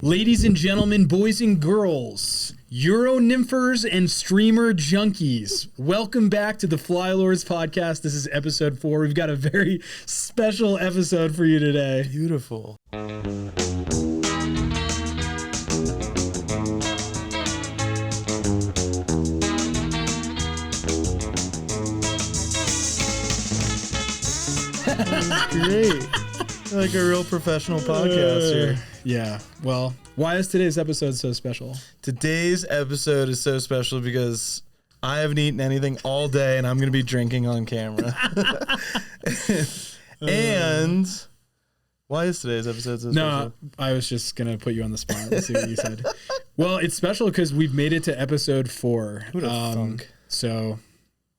Ladies and gentlemen, boys and girls, Euro nymphers and streamer junkies, welcome back to the Flylords podcast. This is episode 4. We've got a very special episode for you today. Beautiful. Great. Like a real professional podcast here. Yeah. Well, why is today's episode so special? Today's episode is so special because I haven't eaten anything all day and I'm going to be drinking on camera. And why is today's episode so special? No, I was just going to put you on the spot. Let's see what you said. Well, it's special because we've made it to episode 4. Who'd have thunk? So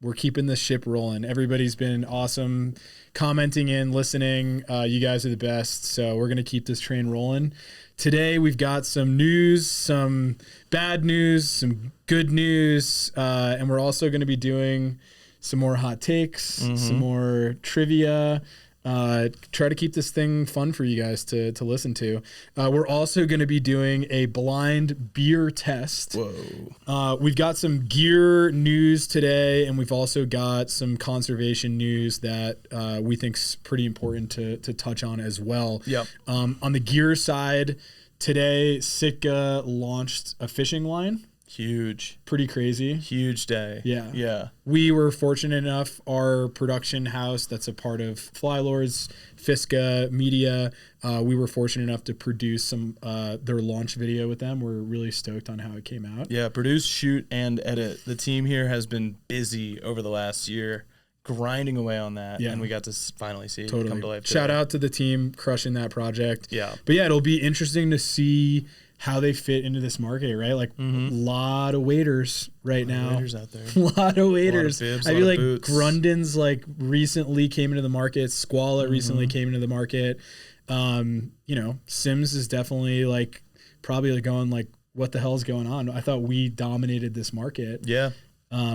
we're keeping this ship rolling. Everybody's been awesome commenting in, listening. You guys are the best. So we're going to keep this train rolling. Today, we've got some news, some bad news, some good news. And we're also going to be doing some more hot takes, some more trivia. Try to keep this thing fun for you guys to listen to. We're also going to be doing a blind beer test. Whoa. We've got some gear news today, and we've also got some conservation news that we think's pretty important to touch on as well. Yep. On the gear side, today Sitka launched a fishing line. Huge. Pretty crazy. Huge day. Yeah. Yeah. We were fortunate enough, our production house that's a part of Flylords, Fiska Media, we were fortunate enough to produce some their launch video with them. We're really stoked on how it came out. Yeah, produce, shoot, and edit. The team here has been busy over the last year, grinding away on that, and we got to finally see it come to life today. Shout out to the team crushing that project. Yeah. But yeah, it'll be interesting to see how they fit into this market, right? Like a lot of waiters right now. Waiters out there. A lot of waiters. A lot of bibs, I feel like boots. Grundon's like recently came into the market. Squala recently came into the market. You know, Sims is definitely like probably like going like, what the hell's going on? I thought we dominated this market. Yeah.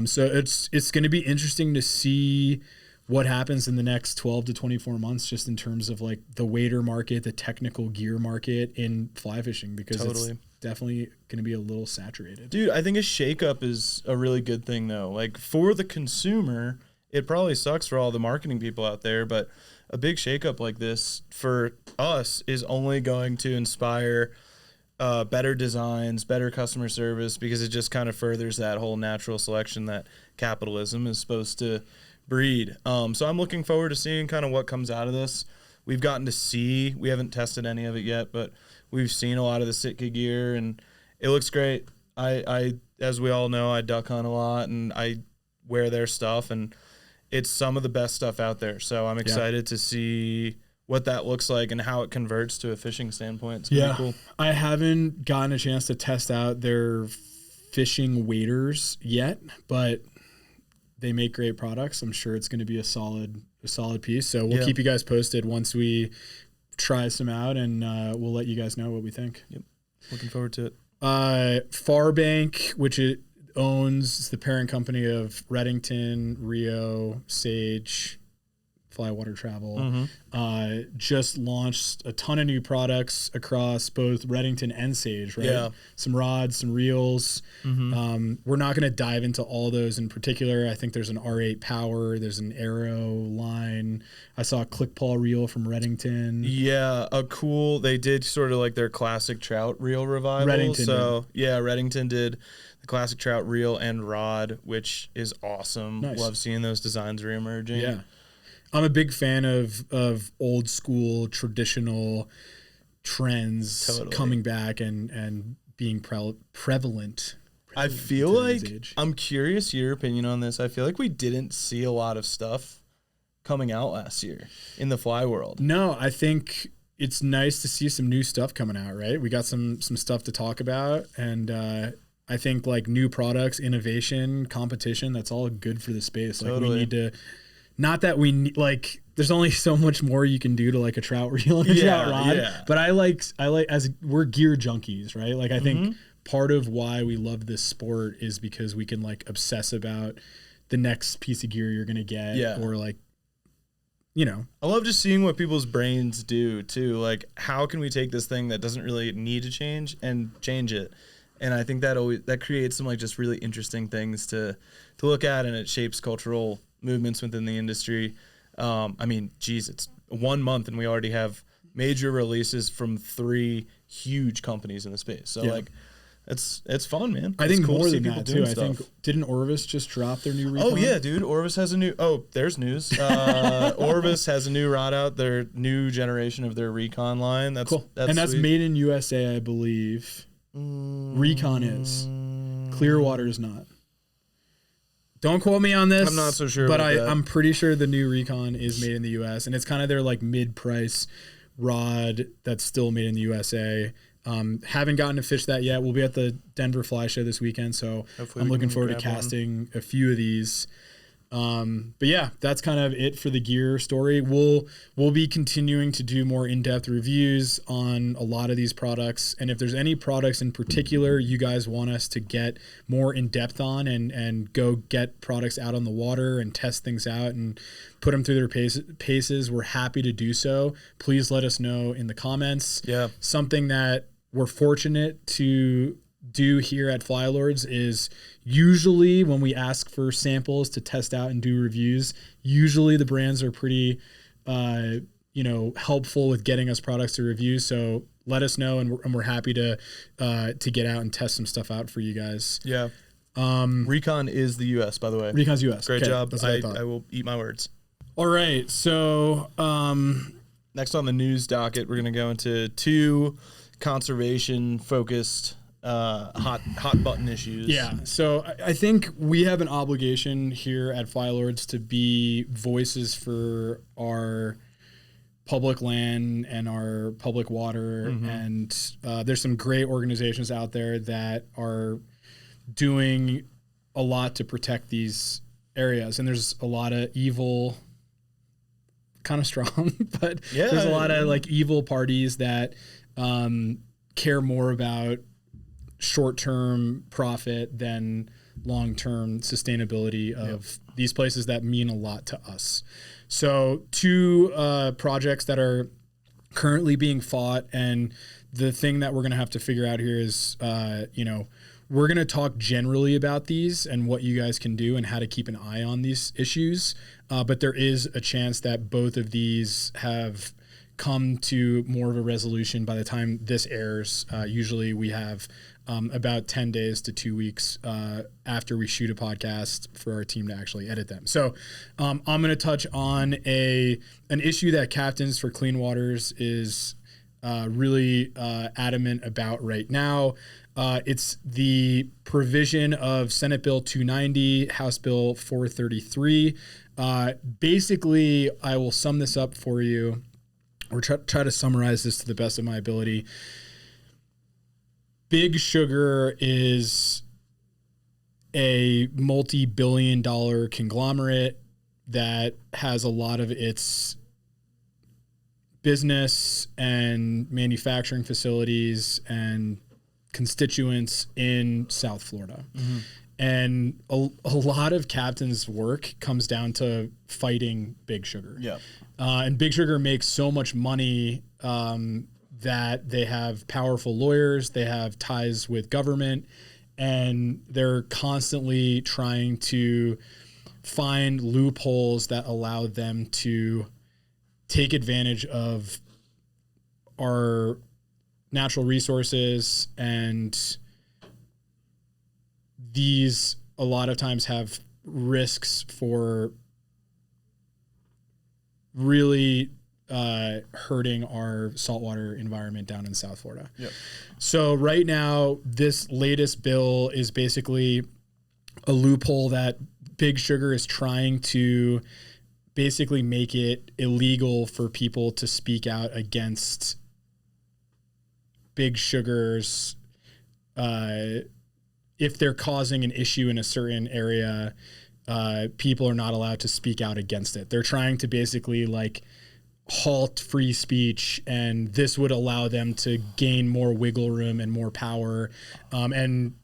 So it's going to be interesting to see what happens in the next 12 to 24 months, just in terms of like the wader market, the technical gear market in fly fishing, because it's definitely going to be a little saturated. Dude, I think a shakeup is a really good thing though. Like for the consumer, it probably sucks for all the marketing people out there, but a big shakeup like this for us is only going to inspire better designs, better customer service, because it just kind of furthers that whole natural selection that capitalism is supposed to breed. So I'm looking forward to seeing kind of what comes out of this. We've gotten to see, we haven't tested any of it yet, but we've seen a lot of the Sitka gear and it looks great. I as we all know, I duck hunt a lot and I wear their stuff and it's some of the best stuff out there. So I'm excited to see what that looks like and how it converts to a fishing standpoint. It's pretty cool. I haven't gotten a chance to test out their fishing waders yet, but they make great products. I'm sure it's going to be a solid piece. So we'll keep you guys posted once we try some out, and we'll let you guys know what we think. Yep. Looking forward to it. Farbank, which it owns, the parent company of Redington, Rio, Sage, Flywater Travel, just launched a ton of new products across both Redington and Sage, right? Yeah. Some rods, some reels. We're not going to dive into all those in particular. I think there's an R8 Power, there's an Arrow line. I saw a click paw reel from Redington. Yeah, they did sort of like their classic trout reel revival. Redington did the classic trout reel and rod, which is awesome. Nice. Love seeing those designs reemerging. Yeah. I'm a big fan of old school traditional trends coming back and being prevalent. I feel like, I'm curious your opinion on this. I feel like we didn't see a lot of stuff coming out last year in the fly world. No, I think it's nice to see some new stuff coming out, right? We got some stuff to talk about, and I think like new products, innovation, competition, that's all good for the space. Like we need to... Not that we need, like, there's only so much more you can do to like a trout reel and a trout rod. But I like as we're gear junkies, right? Like I think part of why we love this sport is because we can like obsess about the next piece of gear you're gonna get, or like I love just seeing what people's brains do too. Like, how can we take this thing that doesn't really need to change and change it? And I think that creates some like just really interesting things to look at, and it shapes cultural movements within the industry. I mean, geez, it's 1 month and we already have major releases from 3 huge companies in the space. So like, it's fun, man. I it's think cool more to see than people that too. doing I stuff. think didn't Orvis just drop their new Recon? Oh yeah, dude. Orvis has a new. Oh, there's news. Orvis has a new rod out. Their new generation of their Recon line. That's cool. And that's sweet. made in USA, I believe. Recon is. Clearwater is not. Don't quote me on this. I'm not so sure but about that. I'm pretty sure the new Recon is made in the US, and it's kind of their like mid-price rod that's still made in the USA. Haven't gotten to fish that yet. We'll be at the Denver Fly Show this weekend, so Hopefully I'm we looking can forward to grab one. casting a few of these. But yeah, that's kind of it for the gear story. We'll be continuing to do more in-depth reviews on a lot of these products, and if there's any products in particular you guys want us to get more in-depth on and go get products out on the water and test things out and put them through their paces, we're happy to do so. Please let us know in the comments. Yeah. Something that we're fortunate to do here at Flylords is usually when we ask for samples to test out and do reviews, usually the brands are pretty, helpful with getting us products to review. So let us know, and we're happy to get out and test some stuff out for you guys. Yeah. Recon is the U.S., by the way. Recon's US. Great Okay, job. that's what I thought. I will eat my words. All right. So Next on the news docket, we're going to go into 2 conservation-focused hot button issues. yeah. So I think we have an obligation here at Flylords to be voices for our public land and our public water. Mm-hmm. And there's some great organizations out there that are doing a lot to protect these areas. And there's a lot of evil, kind of strong, but Yeah, there's a lot of like evil parties that care more about short-term profit than long-term sustainability of these places that mean a lot to us. So 2 projects that are currently being fought, and the thing that we're going to have to figure out here is, we're going to talk generally about these and what you guys can do and how to keep an eye on these issues. But there is a chance that both of these have come to more of a resolution by the time this airs. Usually we have about 10 days to 2 weeks after we shoot a podcast for our team to actually edit them. So I'm going to touch on an issue that Captains for Clean Waters is really adamant about right now. It's the provision of Senate Bill 290, House Bill 433. Basically, I will sum this up for you, or try to summarize this to the best of my ability. Big Sugar is a multi-billion-dollar conglomerate that has a lot of its business and manufacturing facilities and constituents in South Florida. Mm-hmm. And a lot of Captain's work comes down to fighting Big Sugar. Yeah. And Big Sugar makes so much money that they have powerful lawyers, they have ties with government, and they're constantly trying to find loopholes that allow them to take advantage of our natural resources. And these a lot of times have risks for really hurting our saltwater environment down in South Florida. Yep. So right now, this latest bill is basically a loophole that Big Sugar is trying to basically make it illegal for people to speak out against Big Sugar's if they're causing an issue in a certain area, people are not allowed to speak out against it. They're trying to basically like halt free speech, and this would allow them to gain more wiggle room and more power. And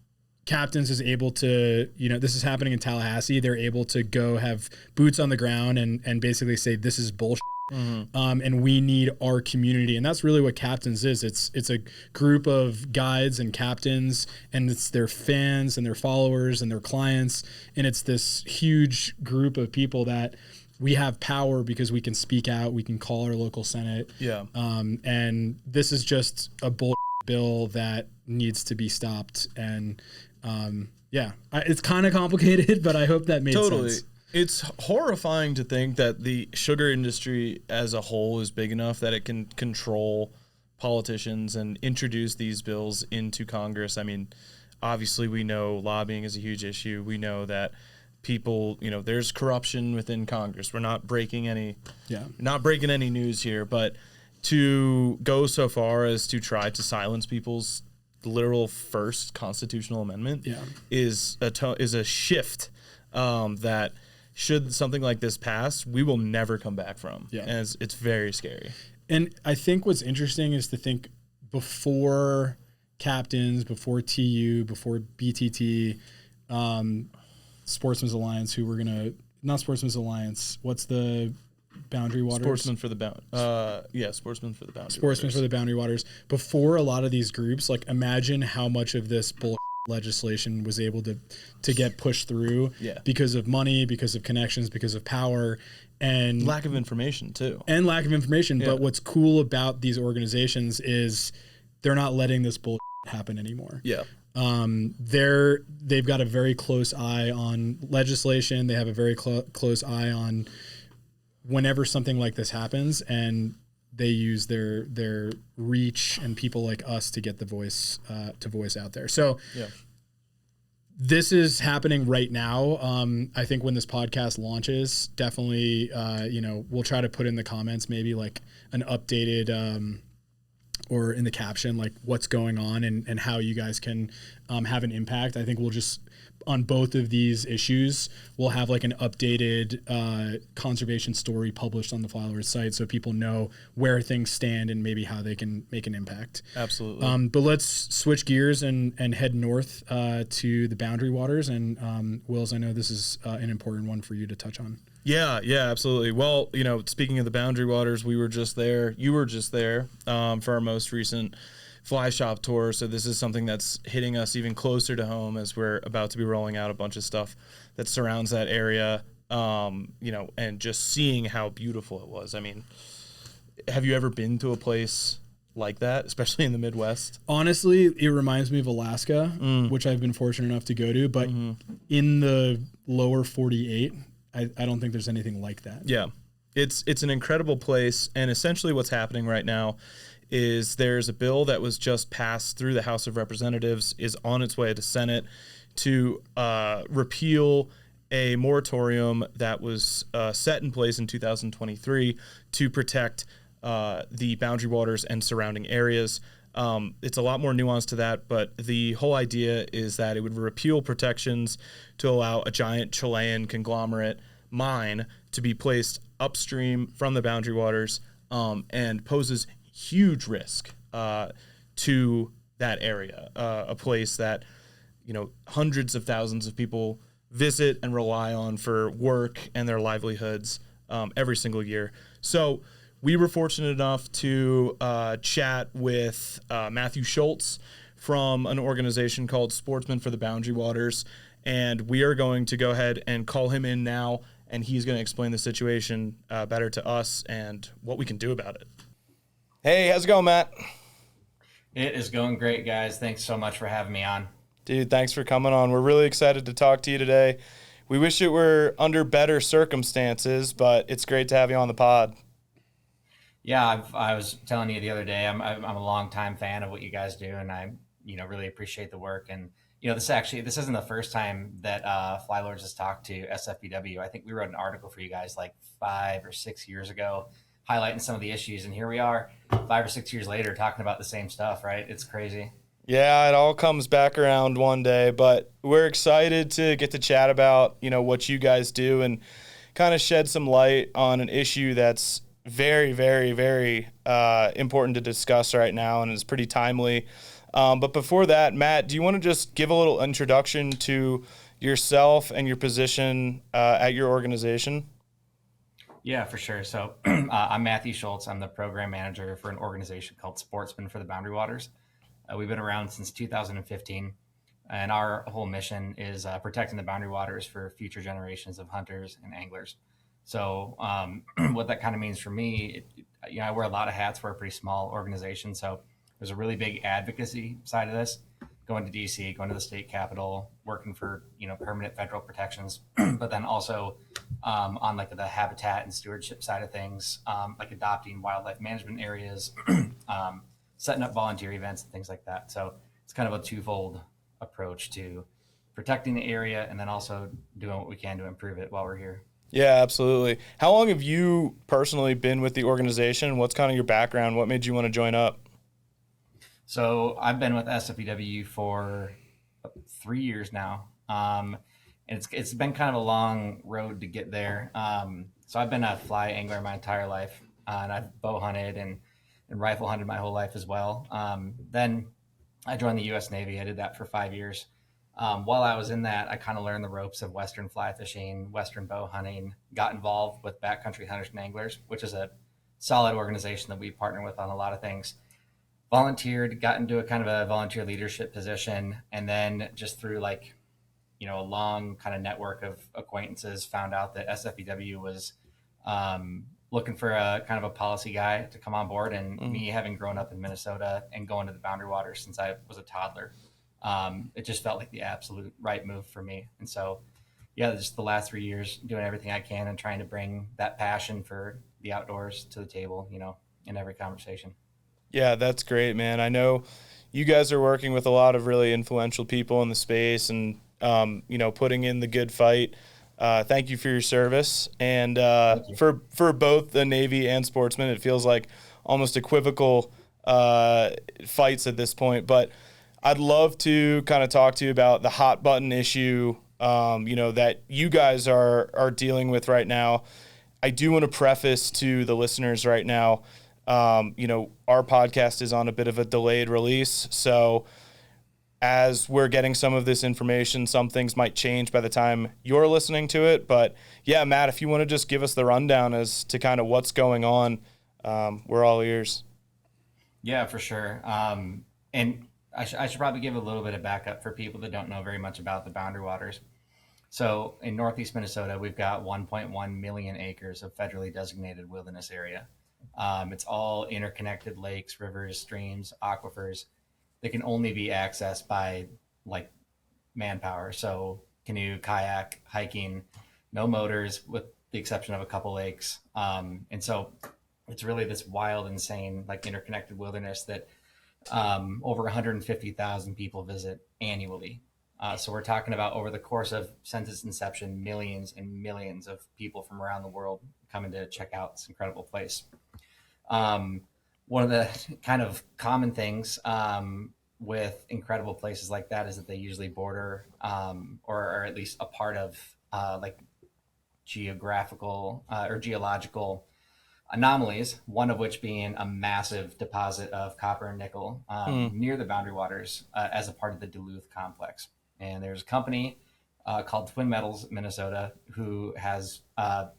Captains is able to, this is happening in Tallahassee. They're able to go have boots on the ground and basically say, this is bullshit. And we need our community. And that's really what Captains is. It's a group of guides and captains, and it's their fans and their followers and their clients. And it's this huge group of people that we have power because we can speak out. We can call our local Senate. Yeah. And this is just a bull bill that needs to be stopped. And it's kind of complicated, but I hope that made sense. It's horrifying to think that the sugar industry as a whole is big enough that it can control politicians and introduce these bills into Congress. I mean, obviously we know lobbying is a huge issue. We know that people, there's corruption within Congress. We're not breaking any news here, but to go so far as to try to silence people's literal first constitutional amendment is a shift that, should something like this pass, we will never come back from. Yeah. And it's very scary. And I think what's interesting is to think before Captains, before TU, before BTT, Sportsmen's Alliance, not Sportsmen's Alliance, what's the Boundary Waters? Sportsmen for the Boundary Waters. Sportsmen for the Boundary Waters. Before a lot of these groups, imagine how much of this bull legislation was able to get pushed through because of money, because of connections, because of power, and lack of information too. But what's cool about these organizations is they're not letting this bull happen anymore. Yeah. They've got a very close eye on legislation. They have a very close eye on whenever something like this happens, and they use their reach and people like us to get the voice out there. So this is happening right now. I think when this podcast launches, definitely, we'll try to put in the comments, maybe an updated, or in the caption, what's going on and how you guys can have an impact. I think we'll just, on both of these issues, we'll have an updated conservation story published on the Flylords site so people know where things stand and maybe how they can make an impact. Absolutely. But let's switch gears and head north to the Boundary Waters. And Wills, I know this is an important one for you to touch on. Yeah, absolutely. Well, speaking of the Boundary Waters, you were just there for our most recent fly shop tour. So this is something that's hitting us even closer to home as we're about to be rolling out a bunch of stuff that surrounds that area, and just seeing how beautiful it was. I mean, have you ever been to a place like that, especially in the Midwest? Honestly, it reminds me of Alaska, which I've been fortunate enough to go to, but in the lower 48, I don't think there's anything like that. Yeah. It's an incredible place, and essentially what's happening right now is there's a bill that was just passed through the House of Representatives, is on its way to Senate to repeal a moratorium that was set in place in 2023 to protect the Boundary Waters and surrounding areas. It's a lot more nuanced to that, but the whole idea is that it would repeal protections to allow a giant Chilean conglomerate mine to be placed upstream from the Boundary Waters, and poses huge risk to that area, a place that hundreds of thousands of people visit and rely on for work and their livelihoods every single year. So we were fortunate enough to chat with Matthew Schultz from an organization called Sportsmen for the Boundary Waters, and we are going to go ahead and call him in now, and he's going to explain the situation better to us and what we can do about it. Hey, how's it going, Matt? It is going great, guys. Thanks so much for having me on. Dude, thanks for coming on. We're really excited to talk to you today. We wish it were under better circumstances, but it's great to have you on the pod. Yeah, I was telling you the other day, I'm a longtime fan of what you guys do, and I really appreciate the work. And this isn't the first time that Flylords has talked to SFBW. I think we wrote an article for you guys 5 or 6 years ago, highlighting some of the issues, and here we are 5 or 6 years later talking about the same stuff, right? It's crazy. Yeah, it all comes back around one day, but we're excited to get to chat about, what you guys do and kind of shed some light on an issue that's very, very, very important to discuss right now and is pretty timely. But before that, Matt, do you want to just give a little introduction to yourself and your position at your organization? Yeah, for sure. So I'm Matthew Schultz. I'm the program manager for an organization called Sportsmen for the Boundary Waters. We've been around since 2015, and our whole mission is protecting the boundary waters for future generations of hunters and anglers. So what that kind of means for me, I wear a lot of hats. We're a pretty small organization, so there's a really big advocacy side of this. Going to DC, going to the state capitol, working for permanent federal protections, but then also on like the habitat and stewardship side of things, like adopting wildlife management areas, setting up volunteer events and things like that. So it's kind of a twofold approach to protecting the area and then also doing what we can to improve it while we're here. Yeah, absolutely. How long have you personally been with the organization? What's kind of your background? What made you want to join up? So I've been with SFPW for 3 years now. And it's been kind of a long road to get there. So I've been a fly angler my entire life, and I've bow hunted and rifle hunted my whole life as well. Then I joined the U.S. Navy. I did that for 5 years. While I was in that, I kind of learned the ropes of Western fly fishing, Western bow hunting, got involved with Backcountry Hunters and Anglers, which is a solid organization that we partner with on a lot of things. Volunteered, got into a kind of a volunteer leadership position, and then just through a long kind of network of acquaintances, found out that SFPW was looking for a kind of a policy guy to come on board. And me having grown up in Minnesota and going to the Boundary Waters since I was a toddler, it just felt like the absolute right move for me. And so, yeah, just the last 3 years doing everything I can and trying to bring that passion for the outdoors to the table, in every conversation. Yeah, that's great, man. I know you guys are working with a lot of really influential people in the space and, putting in the good fight. Thank you for your service. And for both the Navy and Sportsmen, it feels like almost equivocal fights at this point. But I'd love to kind of talk to you about the hot button issue, that you guys are dealing with right now. I do want to preface to the listeners right now, our podcast is on a bit of a delayed release. So as we're getting some of this information, some things might change by the time you're listening to it. But yeah, Matt, if you want to just give us the rundown as to kind of what's going on, we're all ears. Yeah, for sure. And I should probably give a little bit of backup for people that don't know very much about the Boundary Waters. So in Northeast Minnesota, we've got 1.1 million acres of federally designated wilderness area. It's all interconnected lakes, rivers, streams, aquifers. They can only be accessed by manpower. So canoe, kayak, hiking, no motors with the exception of a couple lakes. And so it's really this wild, insane, interconnected wilderness that over 150,000 people visit annually. So we're talking about over the course of since its inception, millions and millions of people from around the world coming to check out this incredible place. One of the kind of common things with incredible places like that is that they usually border or are at least a part of geographical or geological anomalies, one of which being a massive deposit of copper and nickel near the Boundary Waters as a part of the Duluth complex. And there's a company called Twin Metals Minnesota who has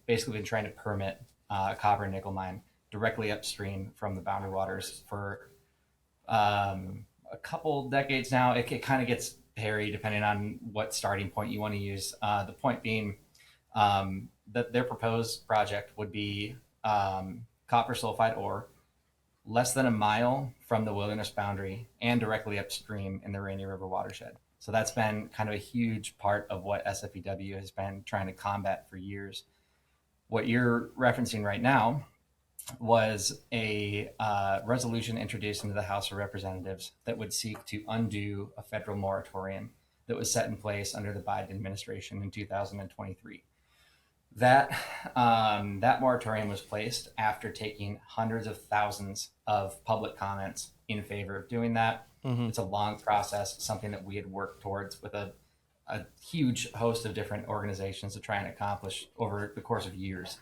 basically been trying to permit a copper and nickel mine directly upstream from the Boundary Waters for a couple decades now. It kind of gets hairy depending on what starting point you want to use. The point being that their proposed project would be copper sulfide ore less than a mile from the wilderness boundary and directly upstream in the Rainy River watershed. So that's been kind of a huge part of what SFPW has been trying to combat for years. What you're referencing right now was a resolution introduced into the House of Representatives that would seek to undo a federal moratorium that was set in place under the Biden administration in 2023. That moratorium was placed after taking hundreds of thousands of public comments in favor of doing that. Mm-hmm. It's a long process, something that we had worked towards with a huge host of different organizations to try and accomplish over the course of years.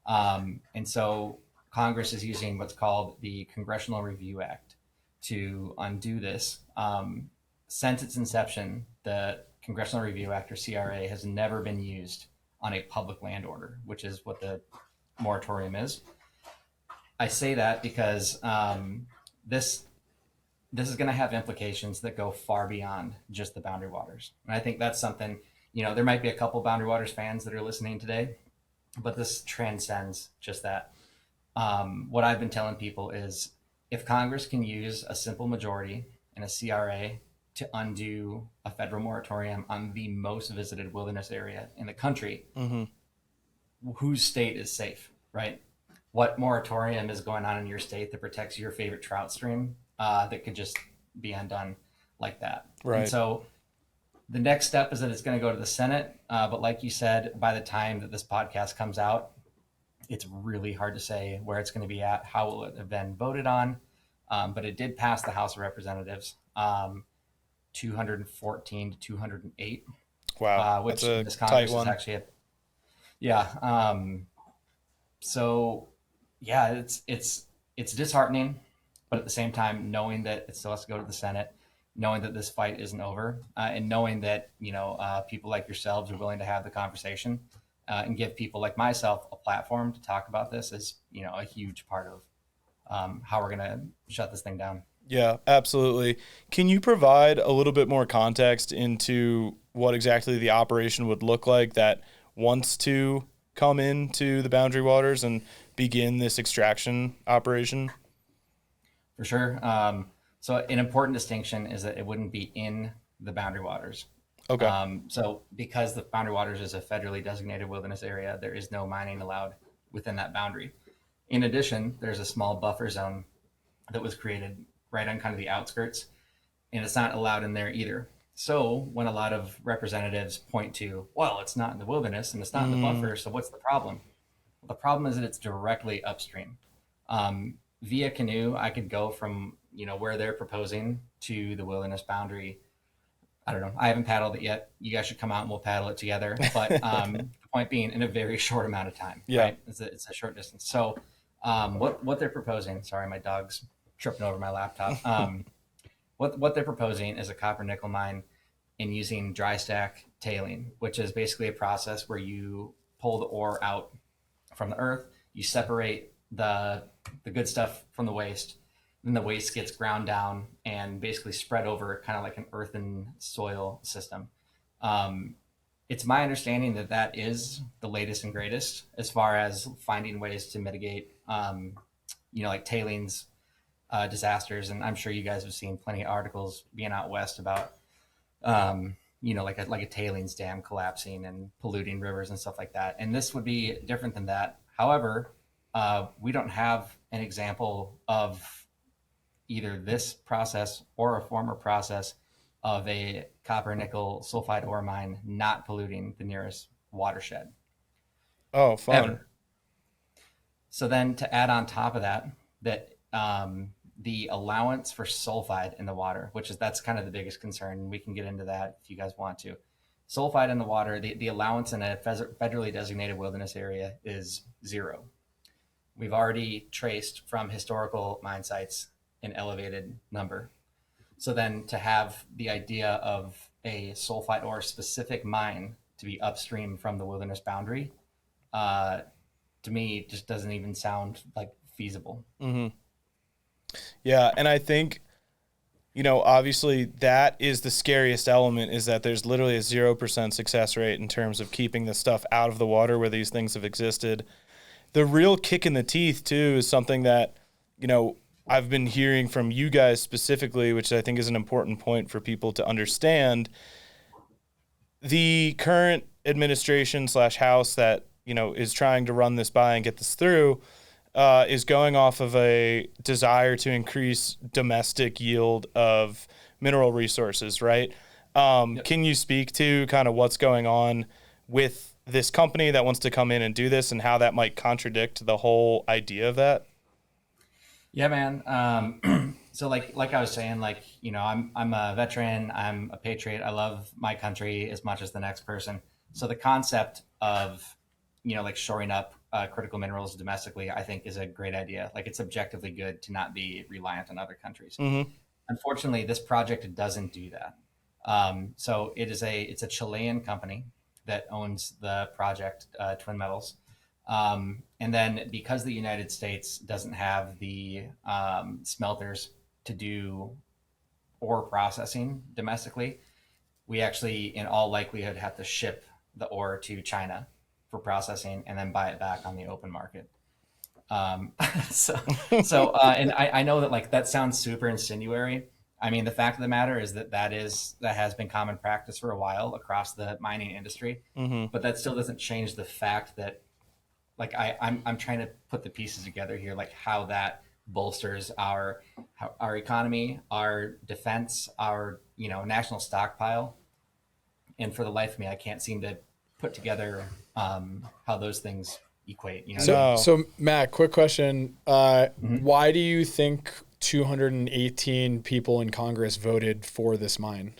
And so Congress is using what's called the Congressional Review Act to undo this. Since its inception, the Congressional Review Act, or CRA, has never been used on a public land order, which is what the moratorium is. I say that because this is going to have implications that go far beyond just the Boundary Waters. And I think that's something, there might be a couple Boundary Waters fans that are listening today, but this transcends just that. What I've been telling people is if Congress can use a simple majority in a CRA to undo a federal moratorium on the most visited wilderness area in the country, whose state is safe, right? What moratorium is going on in your state that protects your favorite trout stream that could just be undone like that? Right. And so the next step is that it's going to go to the Senate. But like you said, by the time that this podcast comes out, it's really hard to say where it's going to be at, how will it have been voted on. But it did pass the House of Representatives, 214 to 208. Wow. Which that's a this Congress tight one. is actually so yeah, it's disheartening, but at the same time, knowing that it still has to go to the Senate, knowing that this fight isn't over, and knowing that, people like yourselves are willing to have the conversation and give people like myself a platform to talk about this is, a huge part of how we're going to shut this thing down. Yeah, absolutely. Can you provide a little bit more context into what exactly the operation would look like that wants to come into the Boundary Waters and begin this extraction operation? For sure. So an important distinction is that it wouldn't be in the Boundary Waters. Okay. So because the Boundary Waters is a federally designated wilderness area, there is no mining allowed within that boundary. In addition, there's a small buffer zone that was created right on kind of the outskirts, and it's not allowed in there either. So when a lot of representatives point to, well, it's not in the wilderness and it's not in the buffer, so what's the problem? Well, the problem is that it's directly upstream. Via canoe, I could go from, where they're proposing to the wilderness boundary. I don't know. I haven't paddled it yet. You guys should come out and we'll paddle it together. But the point being, in a very short amount of time. Yeah. Right? It's a short distance. So what they're proposing, sorry, my dog's tripping over my laptop. What they're proposing is a copper nickel mine and using dry stack tailing, which is basically a process where you pull the ore out from the earth, you separate the good stuff from the waste, then the waste gets ground down and basically spread over kind of like an earthen soil system. It's my understanding that that is the latest and greatest as far as finding ways to mitigate, like tailings disasters. And I'm sure you guys have seen plenty of articles being out west about, like a tailings dam collapsing and polluting rivers and stuff like that. And this would be different than that. However, we don't have an example of either this process or a former process of a copper nickel sulfide ore mine not polluting the nearest watershed. Oh, fun. Ever. So then to add on top of that the allowance for sulfide in the water, that's kind of the biggest concern. We can get into that if you guys want to. Sulfide in the water, the allowance in a federally designated wilderness area is 0. We've already traced from historical mine sites an elevated number. So then to have the idea of a sulfide ore specific mine to be upstream from the wilderness boundary, to me, just doesn't even sound like feasible. Mm-hmm. Yeah, and I think, obviously that is the scariest element, is that there's literally a 0% success rate in terms of keeping the stuff out of the water where these things have existed. The real kick in the teeth, too, is something that, I've been hearing from you guys specifically, which I think is an important point for people to understand. The current administration / House that, is trying to run this by and get this through is going off of a desire to increase domestic yield of mineral resources, right? Yep. Can you speak to kind of what's going on with this company that wants to come in and do this and how that might contradict the whole idea of that? Yeah, man. So like I was saying, I'm a veteran, I'm a patriot. I love my country as much as the next person. So the concept of, shoring up critical minerals domestically, I think is a great idea. Like, it's objectively good to not be reliant on other countries. Mm-hmm. Unfortunately, this project doesn't do that. So it's a Chilean company that owns the project, Twin Metals. And then because the United States doesn't have the smelters to do ore processing domestically, we actually, in all likelihood, have to ship the ore to China for processing and then buy it back on the open market. Um, so, and I know that like that sounds super insinuary. I mean, the fact of the matter is that has been common practice for a while across the mining industry, but that still doesn't change the fact that like I'm trying to put the pieces together here, like how that bolsters our economy, our defense, our national stockpile, and for the life of me, I can't seem to put together how those things equate. You know, what I mean? So Matt, quick question: Mm-hmm. why do you think 218 people in Congress voted for this mine?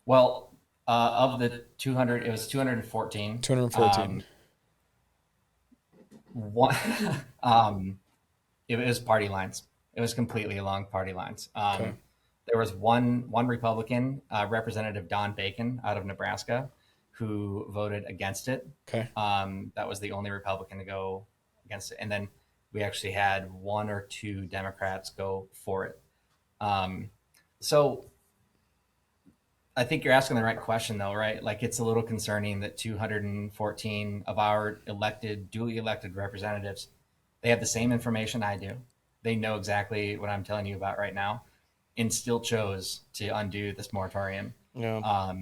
Well, of the 200, it was 214. 214. One, it was party lines. It was completely along party lines. Okay. There was one Republican, Representative Don Bacon out of Nebraska, who voted against it. Okay. That was the only Republican to go against it. And then we actually had one or two Democrats go for it. So I think you're asking the right question, though, right? Like, it's a little concerning that 214 of our duly elected representatives, they have the same information I do. They know exactly what I'm telling you about right now, and still chose to undo this moratorium. Yeah.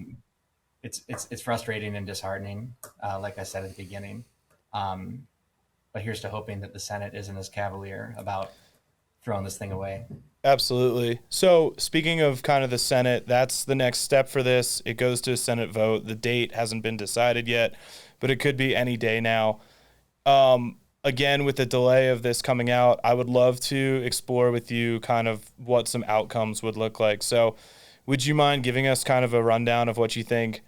It's frustrating and disheartening, like I said at the beginning. But here's to hoping that the Senate isn't as cavalier about throwing this thing away. Absolutely. So speaking of kind of the Senate, that's the next step for this. It goes to a Senate vote. The date hasn't been decided yet, but it could be any day now. Again, with the delay of this coming out, I would love to explore with you kind of what some outcomes would look like. So would you mind giving us kind of a rundown of what you think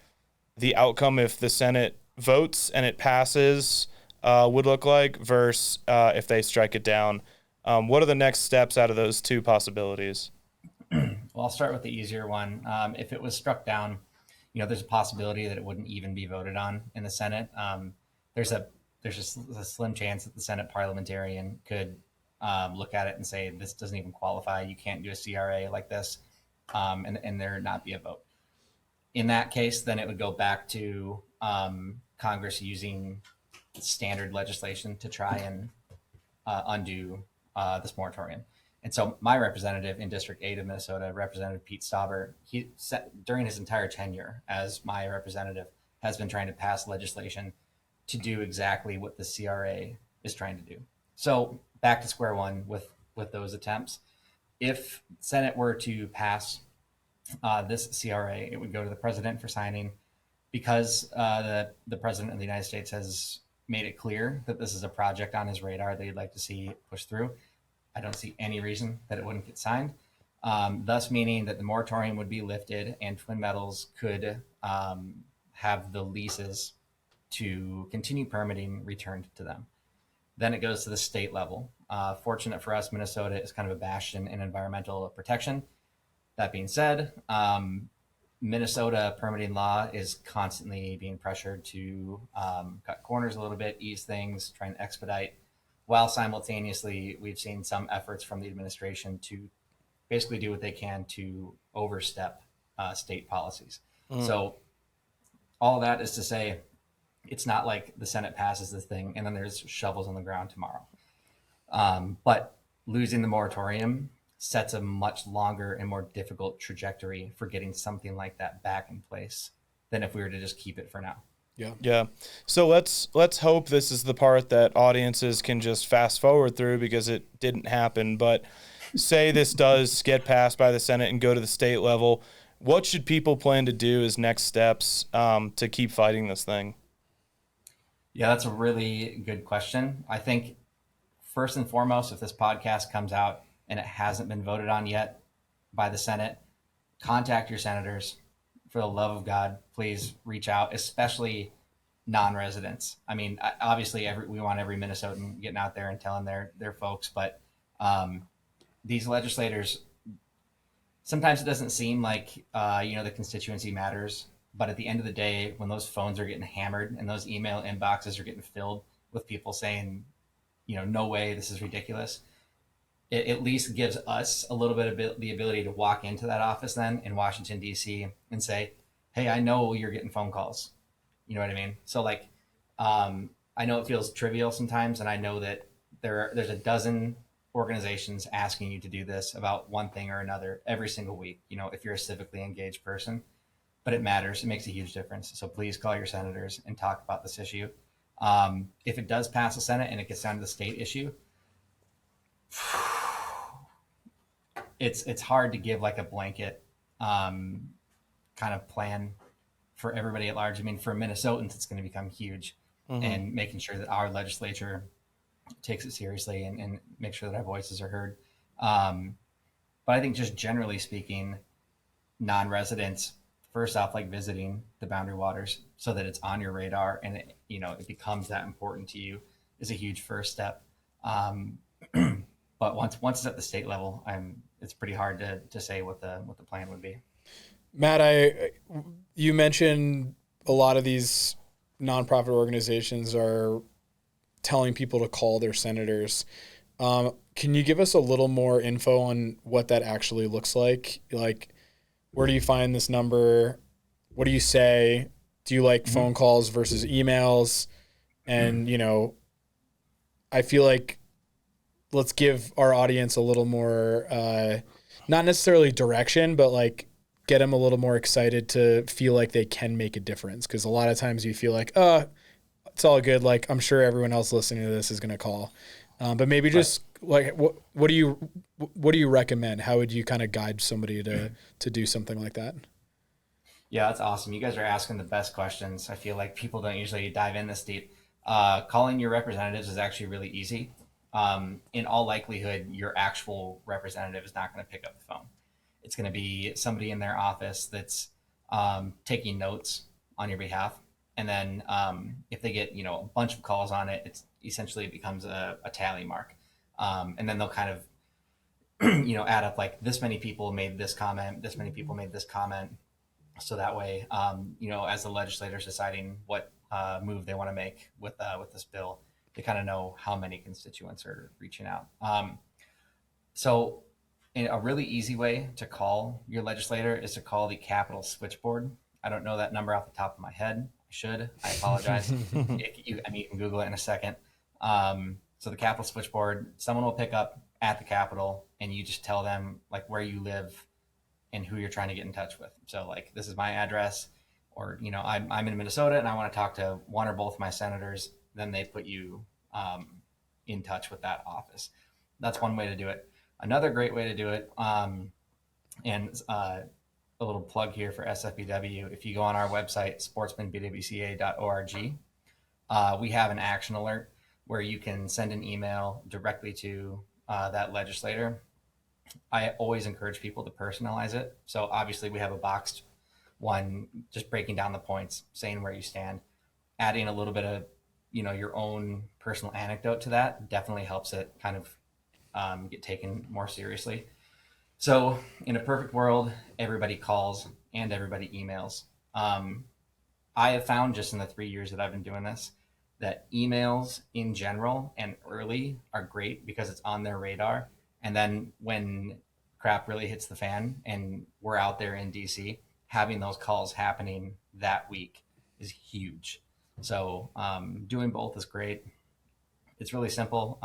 the outcome if the Senate votes and it passes would look like versus if they strike it down? What are the next steps out of those two possibilities? Well, I'll start with the easier one. If it was struck down, there's a possibility that it wouldn't even be voted on in the Senate. There's just a slim chance that the Senate parliamentarian could look at it and say, this doesn't even qualify. You can't do a CRA like this, and there not be a vote. In that case, then it would go back to Congress using standard legislation to try and undo this moratorium. And so my representative in District 8 of Minnesota, Representative Pete Stauber, during his entire tenure as my representative, has been trying to pass legislation to do exactly what the CRA is trying to do. So back to square one with those attempts. If Senate were to pass this CRA, it would go to the president for signing. Because the president of the United States has made it clear that this is a project on his radar that he'd like to see pushed through, I don't see any reason that it wouldn't get signed, thus meaning that the moratorium would be lifted and Twin Metals could have the leases to continue permitting returned to them. Then it goes to the state level. Fortunate for us, Minnesota is kind of a bastion in environmental protection. That being said, Minnesota permitting law is constantly being pressured to cut corners a little bit, ease things, try and expedite, while simultaneously we've seen some efforts from the administration to basically do what they can to overstep state policies. So all of that is to say, it's not like the Senate passes this thing and then there's shovels on the ground tomorrow. But losing the moratorium sets a much longer and more difficult trajectory for getting something like that back in place than if we were to just keep it for now. Yeah. So let's hope this is the part that audiences can just fast forward through because it didn't happen. But say this does get passed by the Senate and go to the state level, what should people plan to do as next steps to keep fighting this thing? Yeah, that's a really good question. I think first and foremost, if this podcast comes out and it hasn't been voted on yet by the Senate, contact your senators. For the love of God, please reach out, especially non-residents. I mean, obviously, we want every Minnesotan getting out there and telling their folks, but these legislators, sometimes it doesn't seem like the constituency matters. But at the end of the day, when those phones are getting hammered and those email inboxes are getting filled with people saying, no way, this is ridiculous. It at least gives us a little bit of the ability to walk into that office then in Washington, D.C. and say, hey, I know you're getting phone calls. You know what I mean? So like, I know it feels trivial sometimes, and I know that there's a dozen organizations asking you to do this about one thing or another every single week, if you're a civically engaged person, but it matters. It makes a huge difference. So please call your senators and talk about this issue. If it does pass the Senate and it gets down to the state issue, it's hard to give like a blanket kind of plan for everybody at large. I mean, for Minnesotans, it's going to become huge, and making sure that our legislature takes it seriously and make sure that our voices are heard. But I think just generally speaking, non-residents, first off, like visiting the Boundary Waters so that it's on your radar and it becomes that important to you is a huge first step. But once it's at the state level, it's pretty hard to say what the plan would be. Matt, you mentioned a lot of these nonprofit organizations are telling people to call their senators. Can you give us a little more info on what that actually looks like? Like, where do you find this number? What do you say? Do you like phone calls versus emails? And, I feel like let's give our audience a little more, not necessarily direction, but like get them a little more excited to feel like they can make a difference. Because a lot of times you feel like, it's all good. Like, I'm sure everyone else listening to this is going to call. But maybe just like, what do you recommend? How would you kind of guide somebody to do something like that? Yeah, that's awesome. You guys are asking the best questions. I feel like people don't usually dive in this deep. Calling your representatives is actually really easy. In all likelihood, your actual representative is not going to pick up the phone. It's going to be somebody in their office that's taking notes on your behalf. And then if they get, a bunch of calls on it, it becomes a tally mark. And then they'll kind of, add up like this many people made this comment, this many people made this comment. So that way, as the legislators deciding what move they want to make with this bill, they kind of know how many constituents are reaching out. So a really easy way to call your legislator is to call the Capitol switchboard. I don't know that number off the top of my head. I apologize. You can Google it in a second. So the Capitol switchboard, someone will pick up at the Capitol, and you just tell them like where you live and who you're trying to get in touch with. So like, this is my address, or, I'm in Minnesota and I want to talk to one or both of my senators. Then they put you in touch with that office. That's one way to do it. Another great way to do it, and a little plug here for SFBW. If you go on our website, sportsmenbwca.org, we have an action alert where you can send an email directly to that legislator. I always encourage people to personalize it. So obviously we have a boxed one, just breaking down the points, saying where you stand, adding a little bit of, your own personal anecdote to that definitely helps it kind of get taken more seriously. So in a perfect world, everybody calls and everybody emails. I have found just in the 3 years that I've been doing this, that emails in general and early are great because it's on their radar. And then when crap really hits the fan and we're out there in DC, having those calls happening that week is huge. So doing both is great. It's really simple.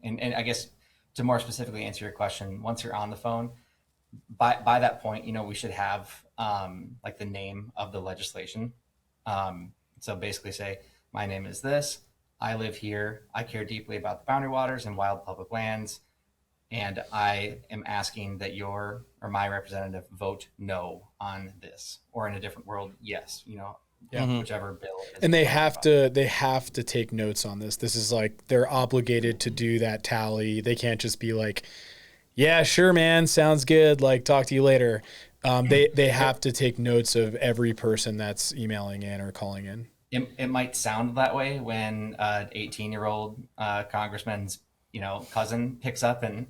And I guess to more specifically answer your question, once you're on the phone, by that point, we should have like the name of the legislation. So basically say, my name is this, I live here, I care deeply about the Boundary Waters and wild public lands, and I am asking that your or my representative vote no on this, or in a different world, yes, whichever bill. And they have to take notes on this. This is like, they're obligated to do that tally. They can't just be like, yeah, sure, man, sounds good, like, talk to you later. They have to take notes of every person that's emailing in or calling in. It might sound that way when an 18-year-old congressman's cousin picks up and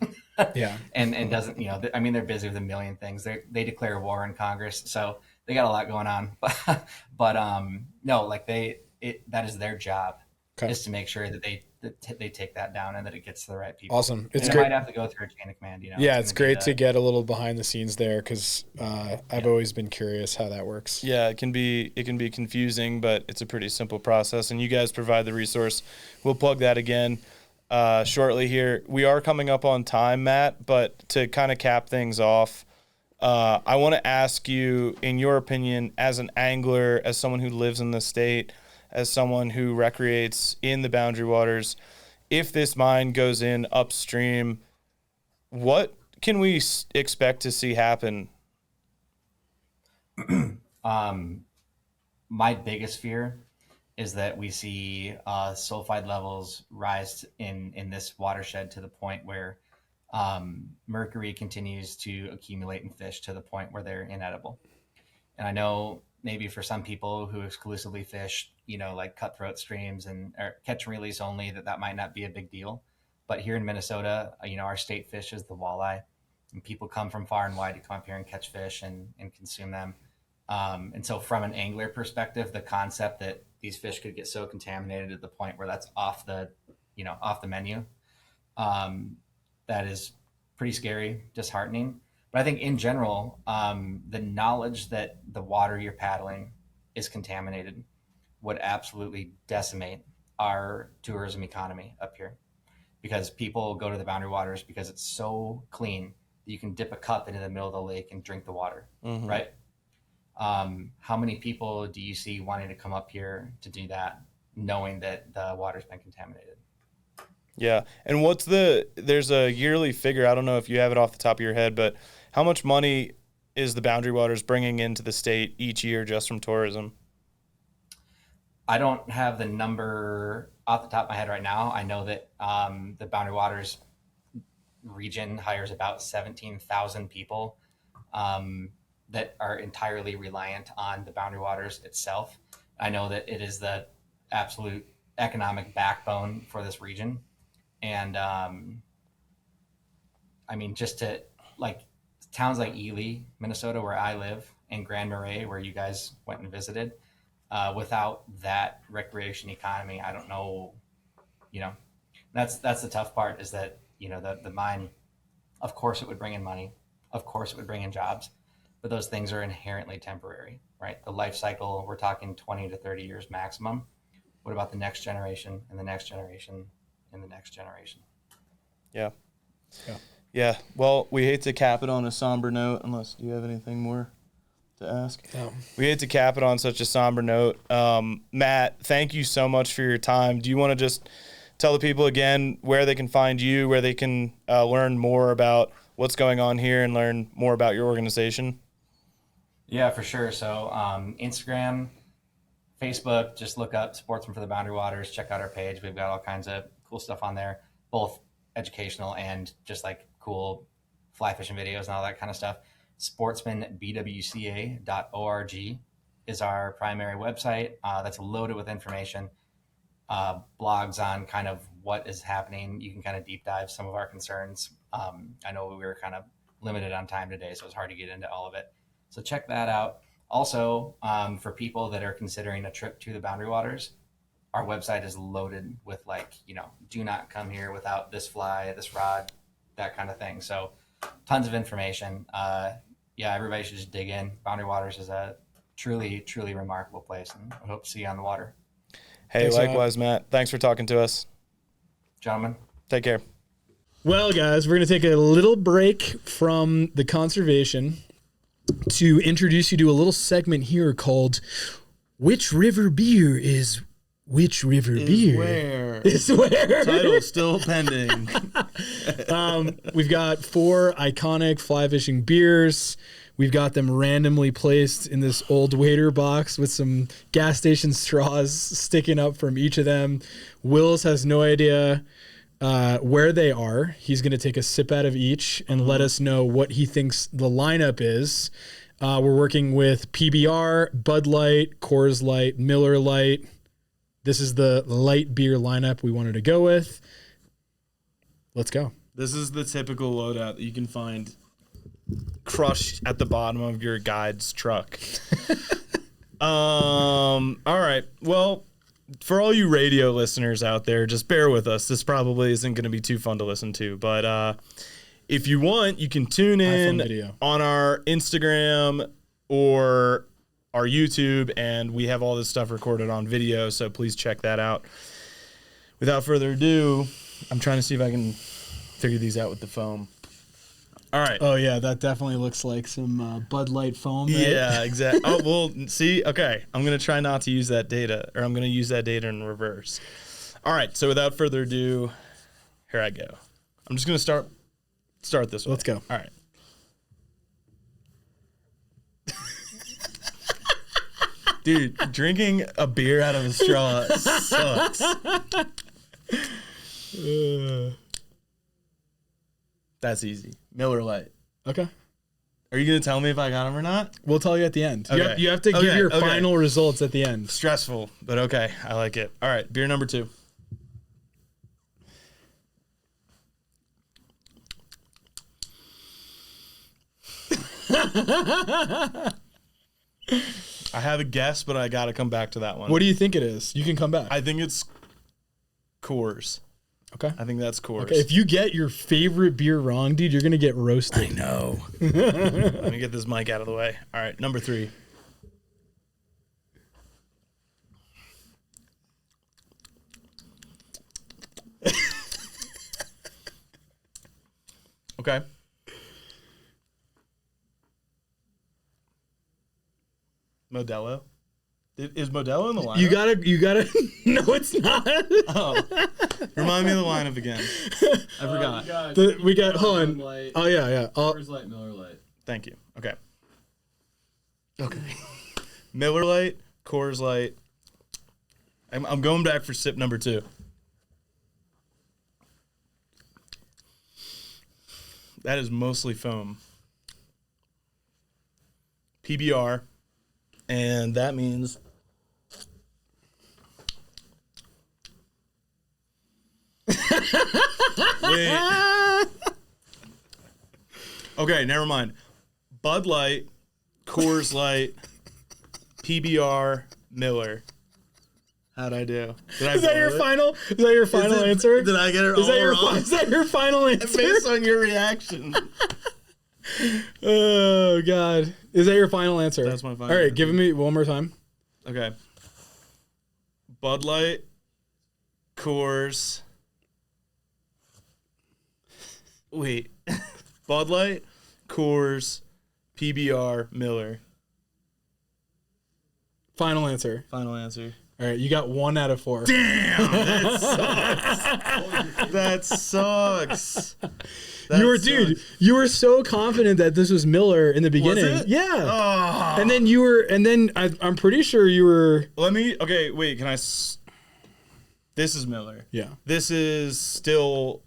and doesn't, they're busy with a million things. They declare war in Congress, so they got a lot going on. But no, like that is their job just to make sure that they take that down and that it gets to the right people. Awesome. It's and great. It might have to go through a chain of command. Yeah, it's great to get a little behind the scenes there because I've always been curious how that works. Yeah, it can be confusing, but it's a pretty simple process, and you guys provide the resource. We'll plug that again shortly here. We are coming up on time, Matt, but to kind of cap things off, I want to ask you, in your opinion, as an angler, as someone who lives in the state, as someone who recreates in the Boundary Waters, if this mine goes in upstream, what can we expect to see happen? My biggest fear is that we see sulfide levels rise in this watershed to the point where mercury continues to accumulate in fish to the point where they're inedible. And I know maybe for some people who exclusively fish, like cutthroat streams or catch and release only, that might not be a big deal. But here in Minnesota, our state fish is the walleye, and people come from far and wide to come up here and catch fish and consume them. And so from an angler perspective, the concept that these fish could get so contaminated to the point where that's off the menu, that is pretty scary, disheartening. But I think in general, the knowledge that the water you're paddling is contaminated would absolutely decimate our tourism economy up here, because people go to the Boundary Waters because it's so clean that you can dip a cup into the middle of the lake and drink the water, right? How many people do you see wanting to come up here to do that, knowing that the water's been contaminated? Yeah. And there's a yearly figure, I don't know if you have it off the top of your head, but how much money is the Boundary Waters bringing into the state each year just from tourism? I don't have the number off the top of my head right now. I know that the Boundary Waters region hires about 17,000 people that are entirely reliant on the Boundary Waters itself. I know that it is the absolute economic backbone for this region. And just to towns like Ely, Minnesota, where I live, and Grand Marais, where you guys went and visited, without that recreation economy, I don't know, that's the tough part, is that, the mine, of course it would bring in money, of course it would bring in jobs, but those things are inherently temporary, right? The life cycle, we're talking 20 to 30 years maximum. What about the next generation and the next generation and the next generation? Yeah. Well, we hate to cap it on a somber note, unless you have anything more to ask. No. We hate to cap it on such a somber note. Matt, thank you so much for your time. Do you want to just tell the people again where they can find you, where they can learn more about what's going on here and learn more about your organization? Yeah, for sure. So Instagram, Facebook, just look up Sportsmen for the Boundary Waters. Check out our page. We've got all kinds of cool stuff on there, both educational and just cool fly fishing videos and all that kind of stuff. sportsmanbwca.org is our primary website. That's loaded with information, blogs on kind of what is happening. You can kind of deep dive some of our concerns. I know we were kind of limited on time today, so it's hard to get into all of it. So check that out. Also, for people that are considering a trip to the Boundary Waters, our website is loaded with do not come here without this fly, this rod, that kind of thing. So tons of information. Everybody should just dig in. Boundary Waters is a truly, truly remarkable place, and I hope to see you on the water. Hey, thanks, likewise, Matt. Thanks for talking to us. Gentlemen. Take care. Well, guys, we're going to take a little break from the conservation to introduce you to a little segment here called Which River Beer is Which River Beer? Where? Is where? Title still pending. We've got 4 iconic fly fishing beers. We've got them randomly placed in this old waiter box with some gas station straws sticking up from each of them. Wills has no idea where they are. He's going to take a sip out of each and let us know what he thinks the lineup is. We're working with PBR, Bud Light, Coors Light, Miller Light. This is the light beer lineup we wanted to go with. Let's go. This is the typical loadout that you can find crushed at the bottom of your guide's truck. All right. Well, for all you radio listeners out there, just bear with us. This probably isn't going to be too fun to listen to, but if you want, you can tune in on our Instagram or our YouTube, and we have all this stuff recorded on video, so please check that out. Without further ado, I'm trying to see if I can figure these out with the foam. All right. Oh, yeah, that definitely looks like some Bud Light foam. Right? Yeah, exactly. Oh, well, see, okay. I'm going to try not to use that data, or I'm going to use that data in reverse. All right, so without further ado, here I go. I'm just going to start this way. Let's go. All right. Dude, drinking a beer out of a straw sucks. That's easy. Miller Lite. Okay. Are you going to tell me if I got them or not? We'll tell you at the end. Okay. You have to give your final results at the end. Stressful, but okay. I like it. All right, beer number 2. I have a guess, but I got to come back to that one. What do you think it is? You can come back. I think it's Coors. Okay. I think that's Coors. Okay. If you get your favorite beer wrong, dude, you're going to get roasted. I know. Let me get this mic out of the way. All right, number 3. Okay. Modelo? Is Modelo in the lineup? You gotta. No, it's not. Oh. Remind me of the lineup again. I forgot. We got. Hold on. Light, Oh yeah. Coors Light, Miller Lite. Thank you. Okay. Miller Lite, Coors Light. I'm going back for sip number 2. That is mostly foam. PBR. And that means wait. Okay, never mind. Bud Light, Coors Light, PBR, Miller. How'd I do? Is that your final? Is that your final answer? Did I get it all wrong? Is that your final answer? Based on your reaction. Oh God! Is that your final answer? That's my final All right, answer. give me one more time. Okay. Bud Light, Coors. Wait. Bud Light, Coors, PBR, Miller. Final answer. Final answer. All right, you got 1 out of 4. Damn, that sucks. That sucks. You were so confident that this was Miller in the beginning. Was it? Yeah. Oh. And then I'm pretty sure you were. Okay, wait, this is Miller. Yeah. This is Coors.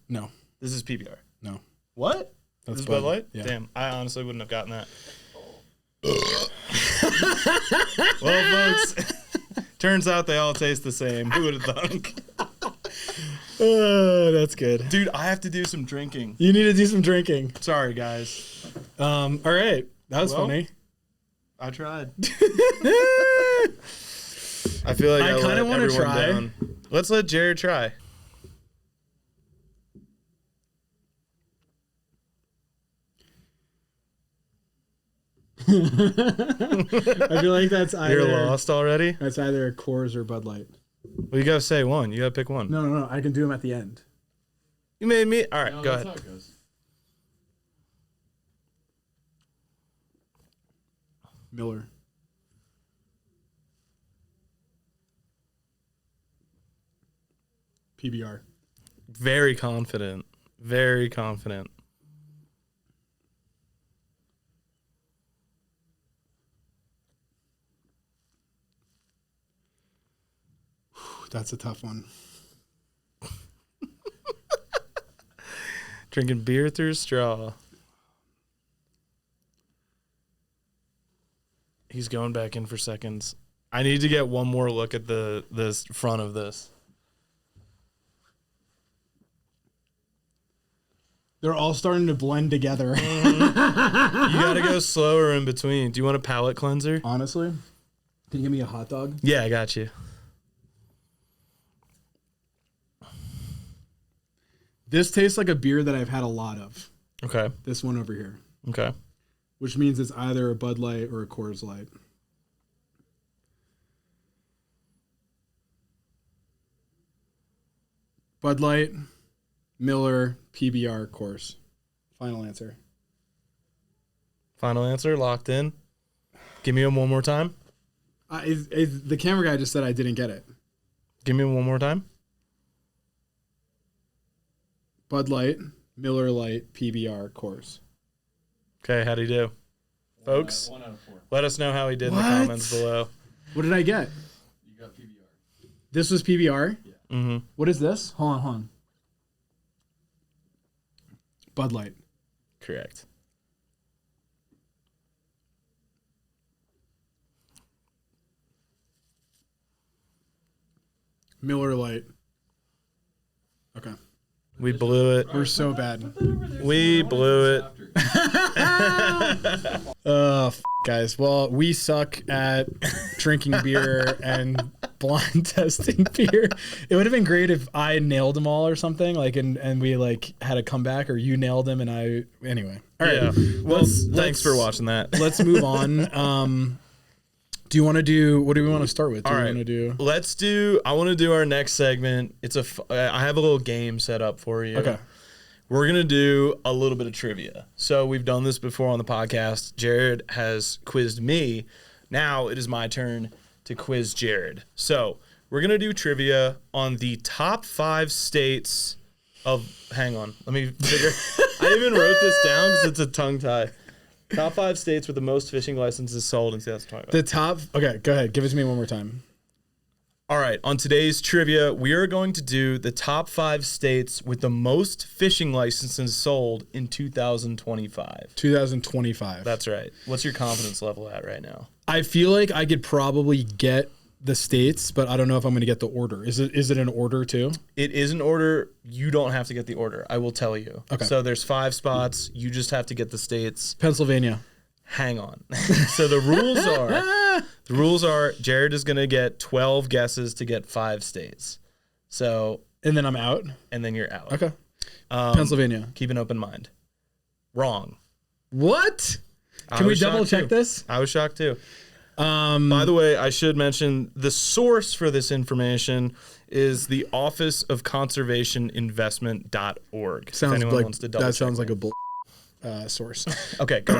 No. This is PBR. No. What? That's This is Bud Light? Yeah. Damn, I honestly wouldn't have gotten that. Well, folks, turns out they all taste the same. Who would have thunk? Oh, that's good. Dude, I have to do some drinking. You need to do some drinking. Sorry, guys. All right. That was funny. I tried. I feel like I kind of want to try. Down. Let's let Jared try. I feel like that's either. You're lost already? That's either Coors or Bud Light. Well, you got to say one. You got to pick one. No. I can do them at the end. You made me. All right, No, go that's ahead. how it goes. Miller. PBR. Very confident. Very confident. That's a tough one. Drinking beer through a straw. He's going back in for seconds. I need to get one more look at this front of this. They're all starting to blend together. You got to go slower in between. Do you want a palate cleanser? Honestly, Can you give me a hot dog? Yeah, I got you. This tastes like a beer that I've had a lot of. Okay. This one over here. Okay. Which means it's either a Bud Light or a Coors Light. Bud Light, Miller, PBR, Coors. Final answer. Final answer, locked in. Give me him one more time. The camera guy just said I didn't get it. Give me him one more time. Bud Light, Miller Light, PBR, Coors. Okay, how'd he do? Folks, 1 out of 4. let us know how he did in the What? comments below. What did I get? You got PBR. This was PBR? Yeah. Mm-hmm. What is this? Hold on. Bud Light. Correct. Miller Light. Okay. We blew it. We're so bad. We blew it. Guys. Well, we suck at drinking beer and blind testing beer. It would have been great if I nailed them all or something, like, and we like had a comeback, or you nailed them and I. Anyway. All right. Yeah. Well, thanks for watching that. Let's move on. Do you want to do? What do we want to start with? All right. Let's do. I want to do our next segment. I have a little game set up for you. Okay. We're going to do a little bit of trivia. So we've done this before on the podcast. Jared has quizzed me. Now it is my turn to quiz Jared. So we're going to do trivia on the top 5 states of... Hang on. Let me figure... I even wrote this down because it's a tongue tie. Top 5 states with the most fishing licenses sold in 2025. The top... Okay, go ahead. Give it to me one more time. All right, on today's trivia, we are going to do the top 5 states with the most fishing licenses sold in 2025. 2025. That's right. What's your confidence level at right now? I feel like I could probably get the states, but I don't know if I'm going to get the order. Is it an order too? It is an order. You don't have to get the order. I will tell you. Okay. So there's 5 spots. You just have to get the states. Pennsylvania. Hang on. So the rules are Jared is going to get 12 guesses to get 5 states. So And then I'm out? and then you're out. Okay. Pennsylvania. Keep an open mind. Wrong. What? I Can we was double shocked check too. this? I was shocked too. By the way, I should mention the source for this information is the Office of Conservation Investment.org. Sounds if anyone like wants to double that check sounds like that. a bull source. Okay, go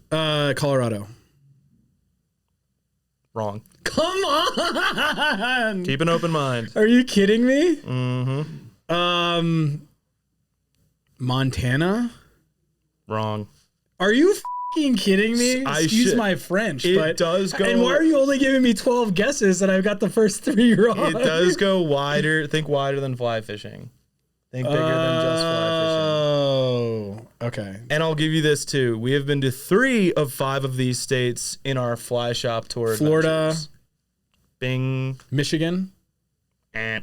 ahead. Colorado. Wrong. Come on. Keep an open mind. Are you kidding me? Mm-hmm. Montana? Wrong. Are you fucking kidding me? I Excuse should- my French, It but does go. And why are you only giving me 12 guesses and I've got the first 3 wrong? It does go wider. Think wider than fly fishing. Think bigger than just fly fishing. Oh, okay. And I'll give you this too. We have been to 3 of 5 of these states in our fly shop tour. Florida. adventures. Bing. Michigan? Eh.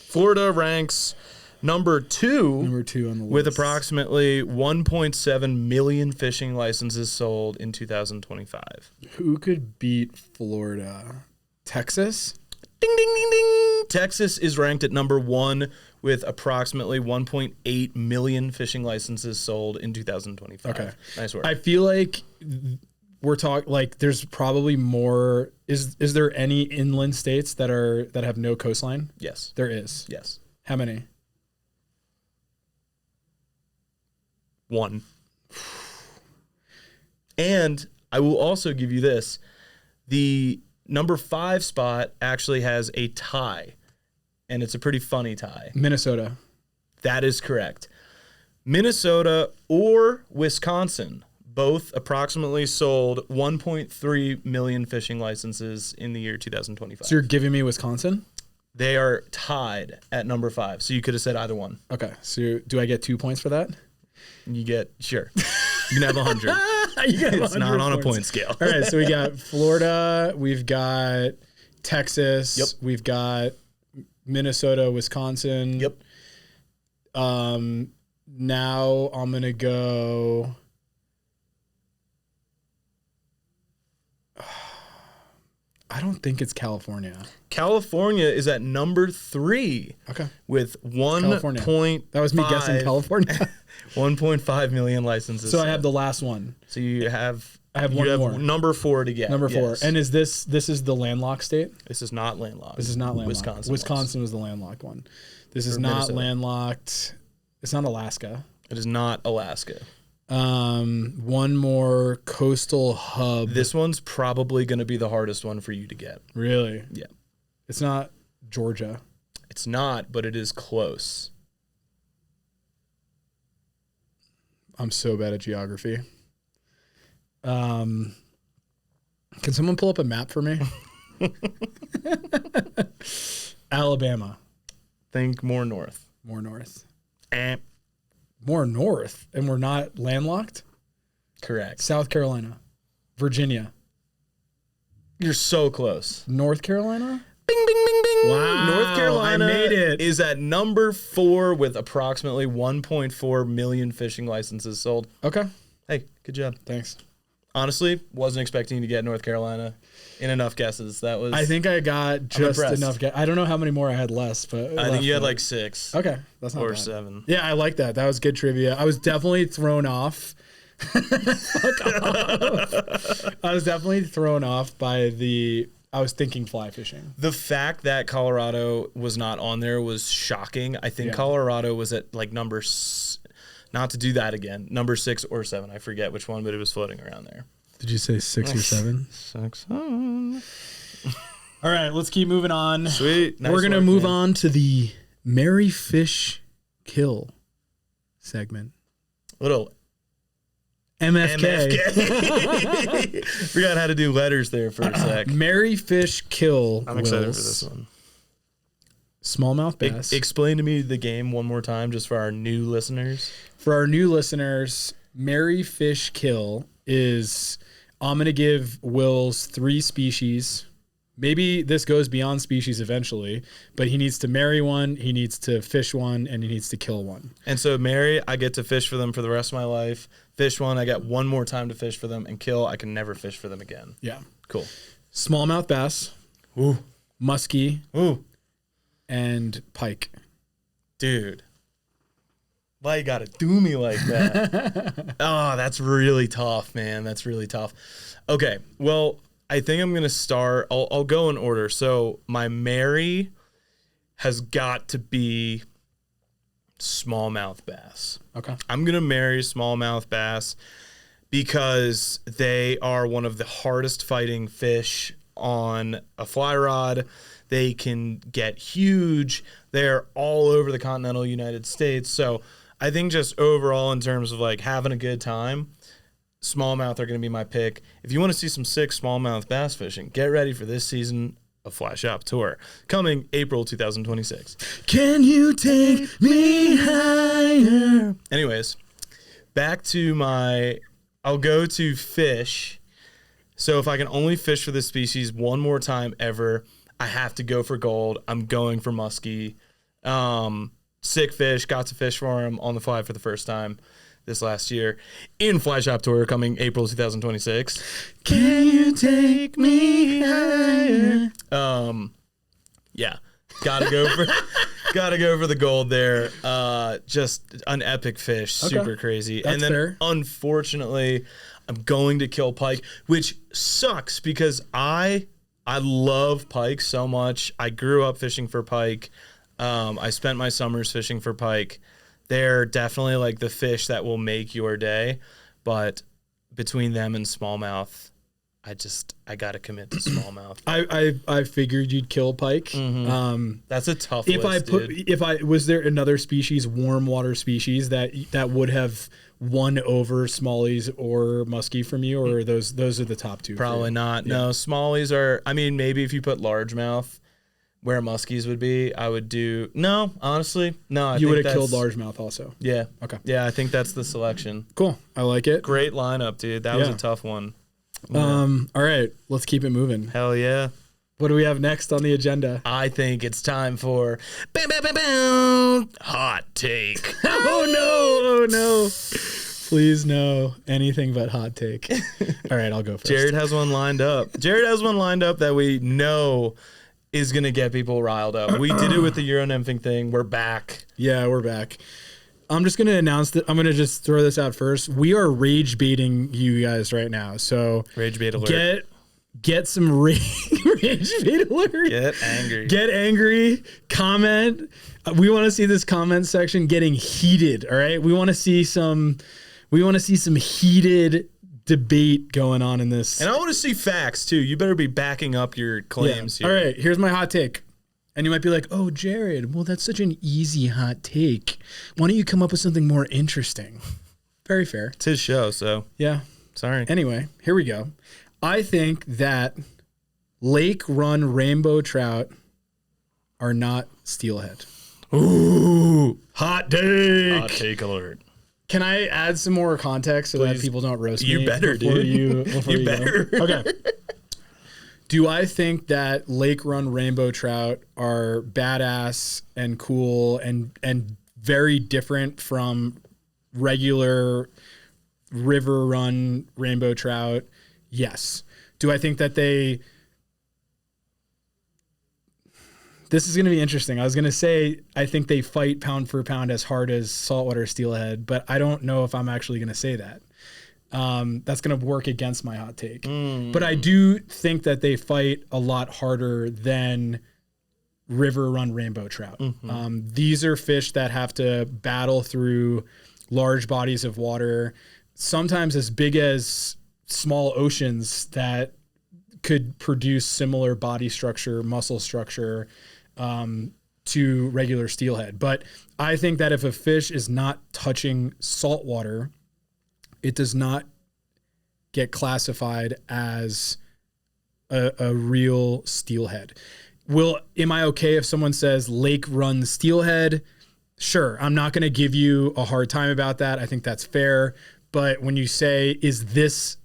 Florida ranks number 2 Number 2 on the list. with approximately 1.7 million fishing licenses sold in 2025. Who could beat Florida? Texas? Ding, ding, ding, ding. Texas is ranked at number 1 with approximately 1.8 million fishing licenses sold in 2025. Okay. Nice work. I feel like we're talking like there's probably more. Is there any inland states that have no coastline? Yes. There is. Yes. How many? 1. And I will also give you this. The number 5 spot actually has a tie, and it's a pretty funny tie. Minnesota. That is correct. Minnesota or Wisconsin both approximately sold 1.3 million fishing licenses in the year 2025. So you're giving me Wisconsin? They are tied at number 5. So you could have said either one. Okay. So do I get 2 points for that? You get, sure. You can have 100. You got It's 100 not on a points. point scale. All right. So we got Florida. We've got Texas. Yep. We've got Minnesota, Wisconsin. Yep. Now I'm gonna go. don't think it's California. California is at number 3. Okay. With 1.5. That was me guessing California. 1.5 million licenses. So I have the last one. So I have one more. Number 4 to get. Number 4. And is this is the landlocked state? This is not landlocked. This is not landlocked. Wisconsin was the landlocked one. This is not landlocked. It's not Alaska. It is not Alaska. One more coastal hub. This one's probably going to be the hardest one for you to get. Really? Yeah. It's not Georgia. It's not, but it is close. I'm so bad at geography. Can someone pull up a map for me? Alabama. Think more north. More north. Eh. More north, and we're not landlocked? Correct. South Carolina. Virginia. You're so close. North Carolina? Bing, bing, bing, bing. Wow. North Carolina I made it. is at number 4 with approximately 1.4 million fishing licenses sold. Okay. Hey, good job. Thanks. Honestly, wasn't expecting to get North Carolina in enough guesses. I think I got just enough. I don't know how many more I had less, but I think you had like 6. Okay, that's not or bad. 7. Yeah, I like that. That was good trivia. I was definitely thrown off. Fuck off. I was definitely thrown off by I was thinking fly fishing. The fact that Colorado was not on there was shocking. I think Colorado was at like not to do that again, number 6 or 7. I forget which one, but it was floating around there. Did you say 6 or 7? 6. All right, let's keep moving on. Sweet. Nice We're going to move on to the Merry Fish Kill segment. Little MFK. Forgot how to do letters there for a sec. Merry Fish Kill. I'm excited for this one. Smallmouth bass. Explain to me the game one more time just for our new listeners. For our new listeners, Merry Fish Kill is, I'm going to give Will's 3 species. Maybe this goes beyond species eventually, but he needs to marry one, he needs to fish one, and he needs to kill one. And so marry, I get to fish for them for the rest of my life. Fish one, I got one more time to fish for them. And kill, I can never fish for them again. Yeah. Cool. Smallmouth bass. Ooh. Muskie. Ooh. And pike. Dude. Why you gotta do me like that? Oh, that's really tough, man. That's really tough. Okay, well, I think I'm gonna start. I'll go in order. So my marry has got to be smallmouth bass. Okay. I'm gonna marry smallmouth bass because they are one of the hardest fighting fish on a fly rod. They can get huge. They're all over the continental United States. So I think just overall in terms of like having a good time, smallmouth are going to be my pick. If you want to see some sick smallmouth bass fishing, get ready for this season of Fly Shop Tour coming April 2026. Can you take me higher? Anyways, back to I'll go to fish. So if I can only fish for this species one more time ever, I have to go for gold. I'm going for muskie. Sick fish. Got to fish for him on the fly for the first time this last year in Fly Shop Tour coming April 2026. Can you take me higher? Yeah. Gotta go for the gold there. Just an epic fish. Okay. Super crazy. That's and then fair. Unfortunately, I'm going to kill pike, which sucks because I love pike so much. I grew up fishing for pike. I spent my summers fishing for pike. They're definitely like the fish that will make your day. But between them and smallmouth, I got to commit to smallmouth. I figured you'd kill pike. Mm-hmm. That's a tough if list, dude. Was there another species, warm water species that would have won over smallies or muskie from you, or those are the top 2? Probably not. Yeah. No, smallies are, I mean, maybe if you put largemouth where muskies would be, I would do, no, honestly, no. You would have killed largemouth also. Yeah. Okay. Yeah, I think that's the selection. Cool. I like it. Great lineup, dude. That was a tough one. All right, let's keep it moving. Hell yeah. What do we have next on the agenda? I think it's time for hot take. Oh no! Please no anything but hot take. All right, I'll go first. Jared has one lined up. That we know is going to get people riled up. We did it with the Euro nymphing thing. We're back. Yeah, we're back. I'm just going to announce that. I'm going to just throw this out first. We are rage baiting you guys right now. So Rage bait alert. Get some rage bait alert. Get angry. Comment. We want to see this comment section getting heated. All right. We want to see some heated debate going on in this. And I want to see facts too. You better be backing up your claims here. All right. Here's my hot take. And you might be like, oh, Jared, well, that's such an easy hot take. Why don't you come up with something more interesting? Very fair. It's his show, so. Yeah. Sorry. Anyway, here we go. I think that lake run rainbow trout are not steelhead. Ooh. Hot take. Hot take alert. Can I add some more context so that people don't roast me? You better, dude. You better. Okay. Do I think that lake run rainbow trout are badass and cool and very different from regular river run rainbow trout? Yes. Do I think that this is going to be interesting. I was going to say I think they fight pound for pound as hard as saltwater steelhead, but I don't know if I'm actually going to say that. That's going to work against my hot take. But I do think that they fight a lot harder than river run rainbow trout. These are fish that have to battle through large bodies of water, sometimes as big as small oceans that could produce similar body structure, muscle structure to regular steelhead. But I think that if a fish is not touching salt water, it does not get classified as a real steelhead. Am I okay if someone says lake run steelhead? Sure. I'm not going to give you a hard time about that. I think that's fair. But when you say, is this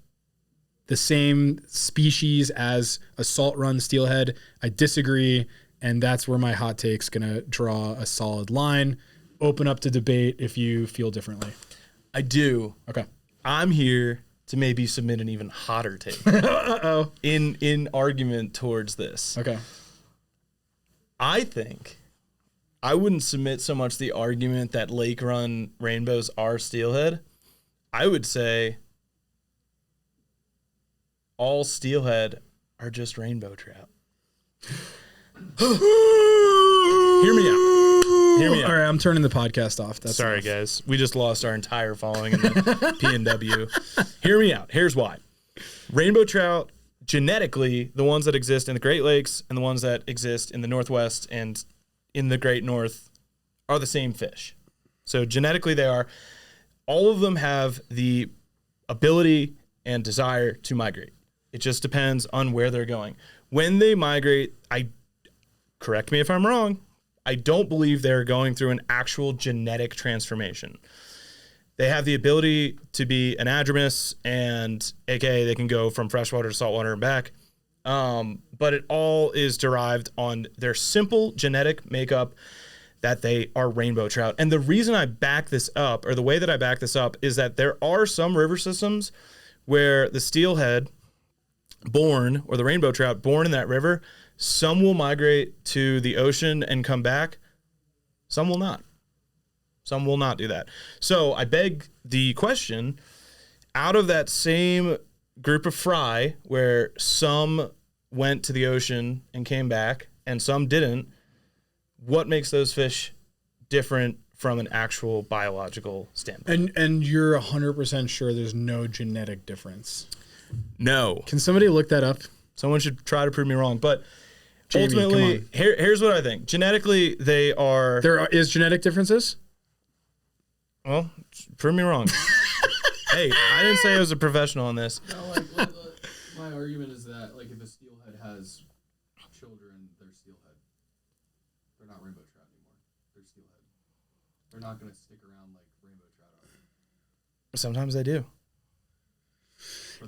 the same species as a salt run steelhead, I disagree. And that's where my hot take's going to draw a solid line. Open up to debate if you feel differently. I do. Okay. I'm here to maybe submit an even hotter take. Uh-oh. In argument towards this. Okay. I think I wouldn't submit so much the argument that lake run rainbows are steelhead. I would say all steelhead are just rainbow trout. Hear me out. All right, I'm turning the podcast off. That's Sorry, enough. guys. We just lost our entire following in the PNW. Hear me out. Here's why. Rainbow trout, genetically, the ones that exist in the Great Lakes and the ones that exist in the Northwest and in the Great North are the same fish. So genetically, they are. All of them have the ability and desire to migrate. It just depends on where they're going. When they migrate, correct me if I'm wrong, I don't believe they're going through an actual genetic transformation. They have the ability to be anadromous, and aka they can go from freshwater to saltwater and back. But it all is derived on their simple genetic makeup that they are rainbow trout. And the reason I back this up, or the way that I back this up, is that there are some river systems where the steelhead born, or the rainbow trout born in that river, some will migrate to the ocean and come back. Some will not. Some will not do that. So I beg the question, out of that same group of fry where some went to the ocean and came back and some didn't, what makes those fish different from an actual biological standpoint? And you're 100% sure there's no genetic difference? No. Can somebody look that up? Someone should try to prove me wrong. But Jamie, ultimately, here's what I think. Genetically, they are... There is genetic differences? Well, prove me wrong. Hey, I didn't say I was a professional on this. No, my argument is that, if a steelhead has children, they're steelhead. They're not rainbow trout anymore. They're steelhead. They're not going to stick around like rainbow trout are. Sometimes they do.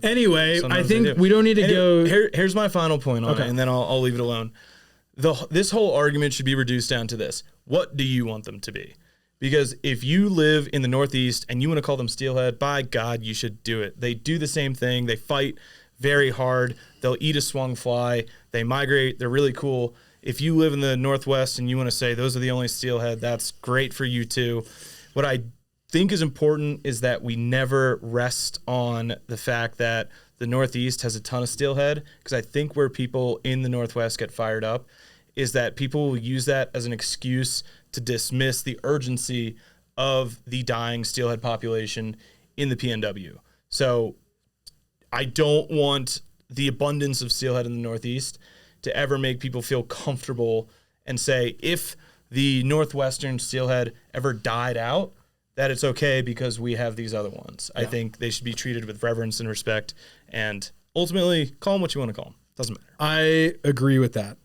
Anyway, Sometimes I think they do. we don't need to go... Here's my final point on it, and then I'll leave it alone. This whole argument should be reduced down to this. What do you want them to be? Because if you live in the Northeast and you want to call them steelhead, by God, you should do it. They do the same thing. They fight very hard. They'll eat a swung fly. They migrate. They're really cool. If you live in the Northwest and you want to say those are the only steelhead, that's great for you too. What I think is important is that we never rest on the fact that the Northeast has a ton of steelhead, because I think where people in the Northwest get fired up is that people will use that as an excuse to dismiss the urgency of the dying steelhead population in the PNW. So I don't want the abundance of steelhead in the Northeast to ever make people feel comfortable and say if the Northwestern steelhead ever died out, that it's okay because we have these other ones. Yeah. I think they should be treated with reverence and respect, and ultimately call them what you want to call them. Doesn't matter. I agree with that.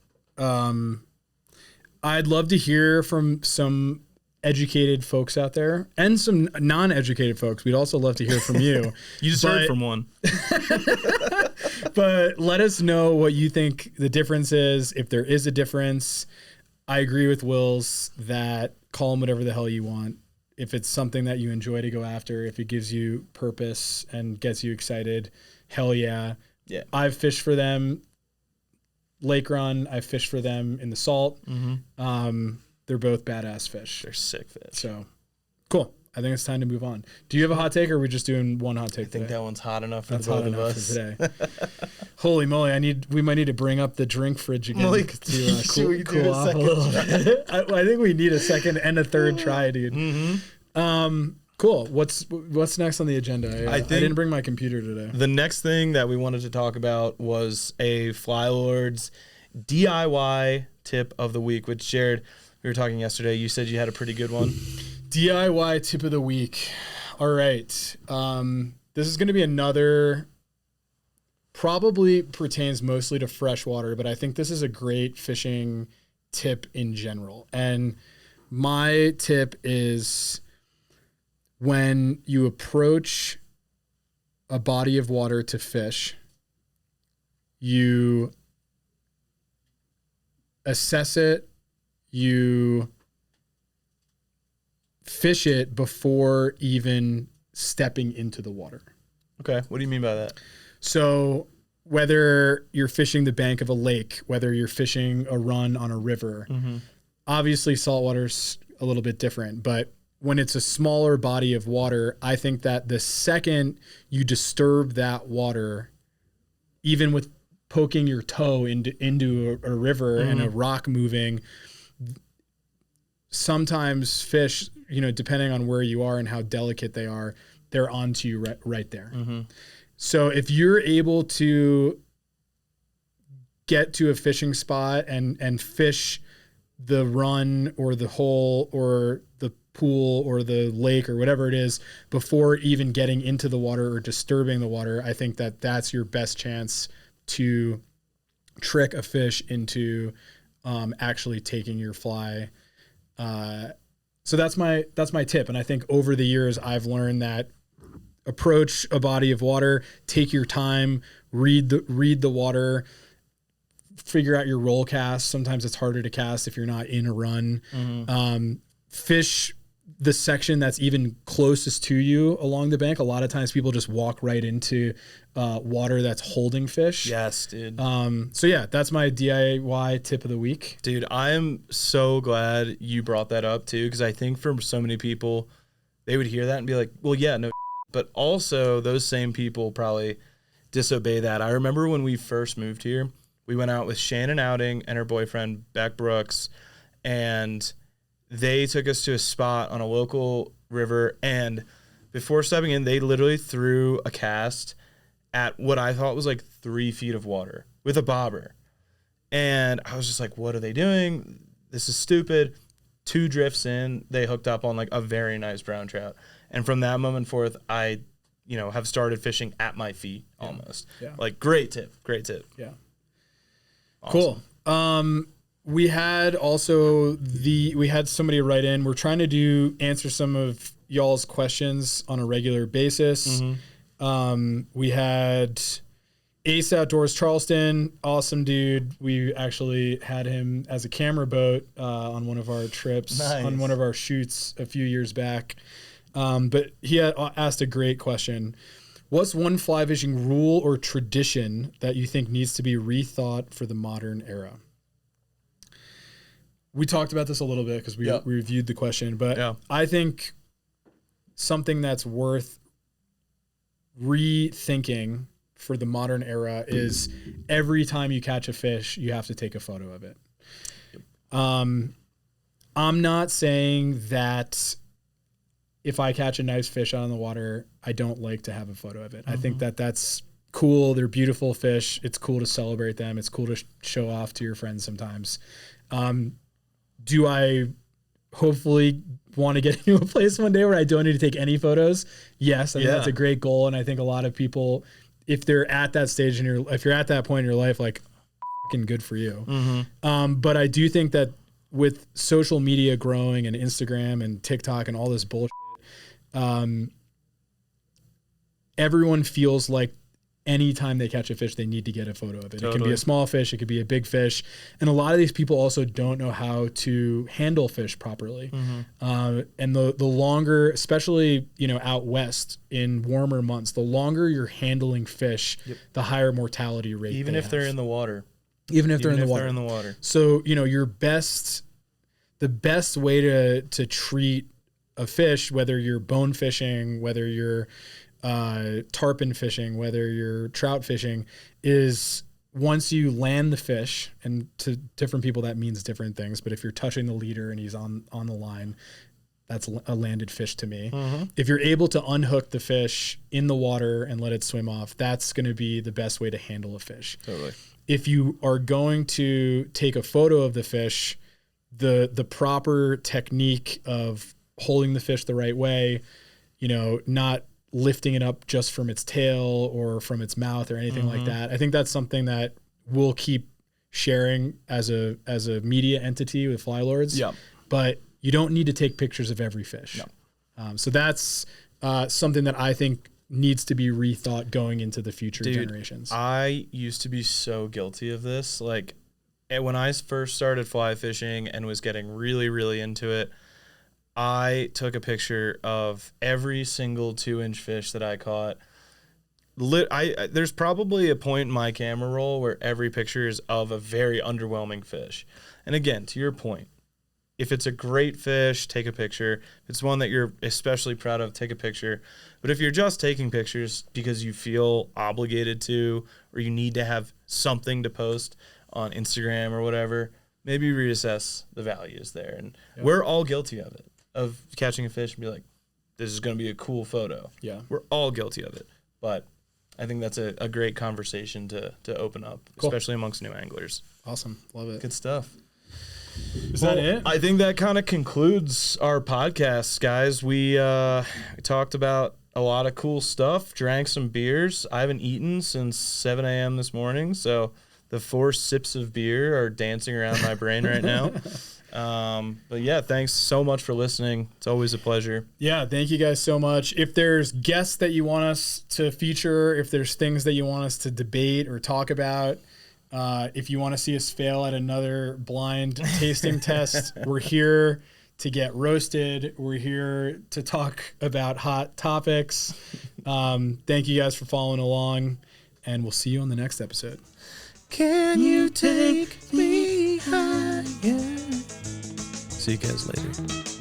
I'd love to hear from some educated folks out there and some non-educated folks. We'd also love to hear from you. You just heard from one. But let us know what you think the difference is, if there is a difference. I agree with Wills that call them whatever the hell you want. If it's something that you enjoy to go after, if it gives you purpose and gets you excited, hell yeah. Yeah. I've fished for them lake run. I fished for them in the salt. Mm-hmm. They're both badass fish. They're sick fish. So cool. I think it's time to move on. Do you have a hot take, or are we just doing one hot take? I think today? that one's hot enough for That's the both hot of enough us. for today. Holy moly! We might need to bring up the drink fridge again to should we do cool a off a second little bit. I think we need a second and a third try, dude. Mm-hmm. Cool. What's next on the agenda? I didn't bring my computer today. The next thing that we wanted to talk about was a Flylords DIY tip of the week, which Jared, we were talking yesterday. You said you had a pretty good one. DIY tip of the week. All right. This is going to be another, probably pertains mostly to freshwater, but I think this is a great fishing tip in general. And my tip is when you approach a body of water to fish, you assess it, you fish it before even stepping into the water. Okay. What do you mean by that? So whether you're fishing the bank of a lake, whether you're fishing a run on a river, obviously saltwater's a little bit different, but when it's a smaller body of water, I think that the second you disturb that water, even with poking your toe into a river and a rock moving, sometimes fish, depending on where you are and how delicate they are, they're onto you right there. So if you're able to get to a fishing spot and fish the run or the hole or the pool or the lake or whatever it is before even getting into the water or disturbing the water, I think that that's your best chance to trick a fish into actually taking your fly. So that's my tip. And I think over the years I've learned that approach a body of water, take your time, read the water, figure out your roll cast. Sometimes it's harder to cast if you're not in a run. Fish the section that's even closest to you along the bank. A lot of times people just walk right into water that's holding fish. Yes, dude. So yeah, that's my DIY tip of the week. Dude, I am so glad you brought that up too, because I think for so many people, they would hear that and be like, well, yeah, no, but also those same people probably disobey that. I remember when we first moved here, we went out with Shannon Outing and her boyfriend, Beck Brooks, and they took us to a spot on a local river, and before stepping in, they literally threw a cast at what I thought was like 3 feet of water with a bobber. And I was just like, what are they doing? This is stupid. 2 drifts in, they hooked up on like a very nice brown trout. And from that moment forth, I, have started fishing at my feet almost. Yeah. Like, great tip. Yeah. Awesome. Cool. We had somebody write in. We're trying to answer some of y'all's questions on a regular basis. We had Ace Outdoors Charleston, awesome dude. We actually had him as a camera boat on one of our trips, on one of our shoots a few years back. But he had asked a great question. What's one fly fishing rule or tradition that you think needs to be rethought for the modern era? We talked about this a little bit because we reviewed the question, but I think something that's worth rethinking for the modern era is every time you catch a fish, you have to take a photo of it. I'm not saying that if I catch a nice fish out on the water, I don't like to have a photo of it. I think that that's cool. They're beautiful fish. It's cool to celebrate them. It's cool to show off to your friends sometimes. Do I hopefully want to get into a place one day where I don't need to take any photos? Yes, I think that's a great goal. And I think a lot of people, if they're at that stage if you're at that point in your life, like, fucking good for you. But I do think that with social media growing and Instagram and TikTok and all this bullshit, everyone feels like anytime they catch a fish, they need to get a photo of it. Totally. It can be a small fish, it could be a big fish. And a lot of these people also don't know how to handle fish properly. And the longer, especially, out west in warmer months, the longer you're handling fish, the higher mortality rate. Even if they're in the water. Even if they're in the water. So, the best way to treat a fish, whether you're bone fishing, whether you're tarpon fishing, whether you're trout fishing, is once you land the fish, and to different people that means different things, but if you're touching the leader and he's on the line, that's a landed fish to me. If you're able to unhook the fish in the water and let it swim off, that's going to be the best way to handle a fish. Totally. If you are going to take a photo of the fish, the proper technique of holding the fish the right way, not lifting it up just from its tail or from its mouth or anything like that. I think that's something that we'll keep sharing as a media entity with Flylords. But you don't need to take pictures of every fish. So that's something that I think needs to be rethought going into the future generations. I used to be so guilty of this. Like, when I first started fly fishing and was getting really, really into it, I took a picture of every single 2-inch fish that I caught. There's probably a point in my camera roll where every picture is of a very underwhelming fish. And again, to your point, if it's a great fish, take a picture. If it's one that you're especially proud of, take a picture. But if you're just taking pictures because you feel obligated to, or you need to have something to post on Instagram or whatever, maybe reassess the values there. And we're all guilty of it, of catching a fish and be like, this is going to be a cool photo. We're all guilty of it. But I think that's a great conversation to open up, especially amongst new anglers. Awesome. Love it. Good stuff. Is that it? I think that kind of concludes our podcast, guys. We talked about a lot of cool stuff, drank some beers. I haven't eaten since 7 a.m. this morning, so the 4 sips of beer are dancing around my brain right now. But yeah, thanks so much for listening. It's always a pleasure. Yeah, thank you guys so much. If there's guests that you want us to feature, if there's things that you want us to debate or talk about, if you want to see us fail at another blind tasting test, we're here to get roasted. We're here to talk about hot topics. Thank you guys for following along, and we'll see you on the next episode. Can you take me higher? See you guys later.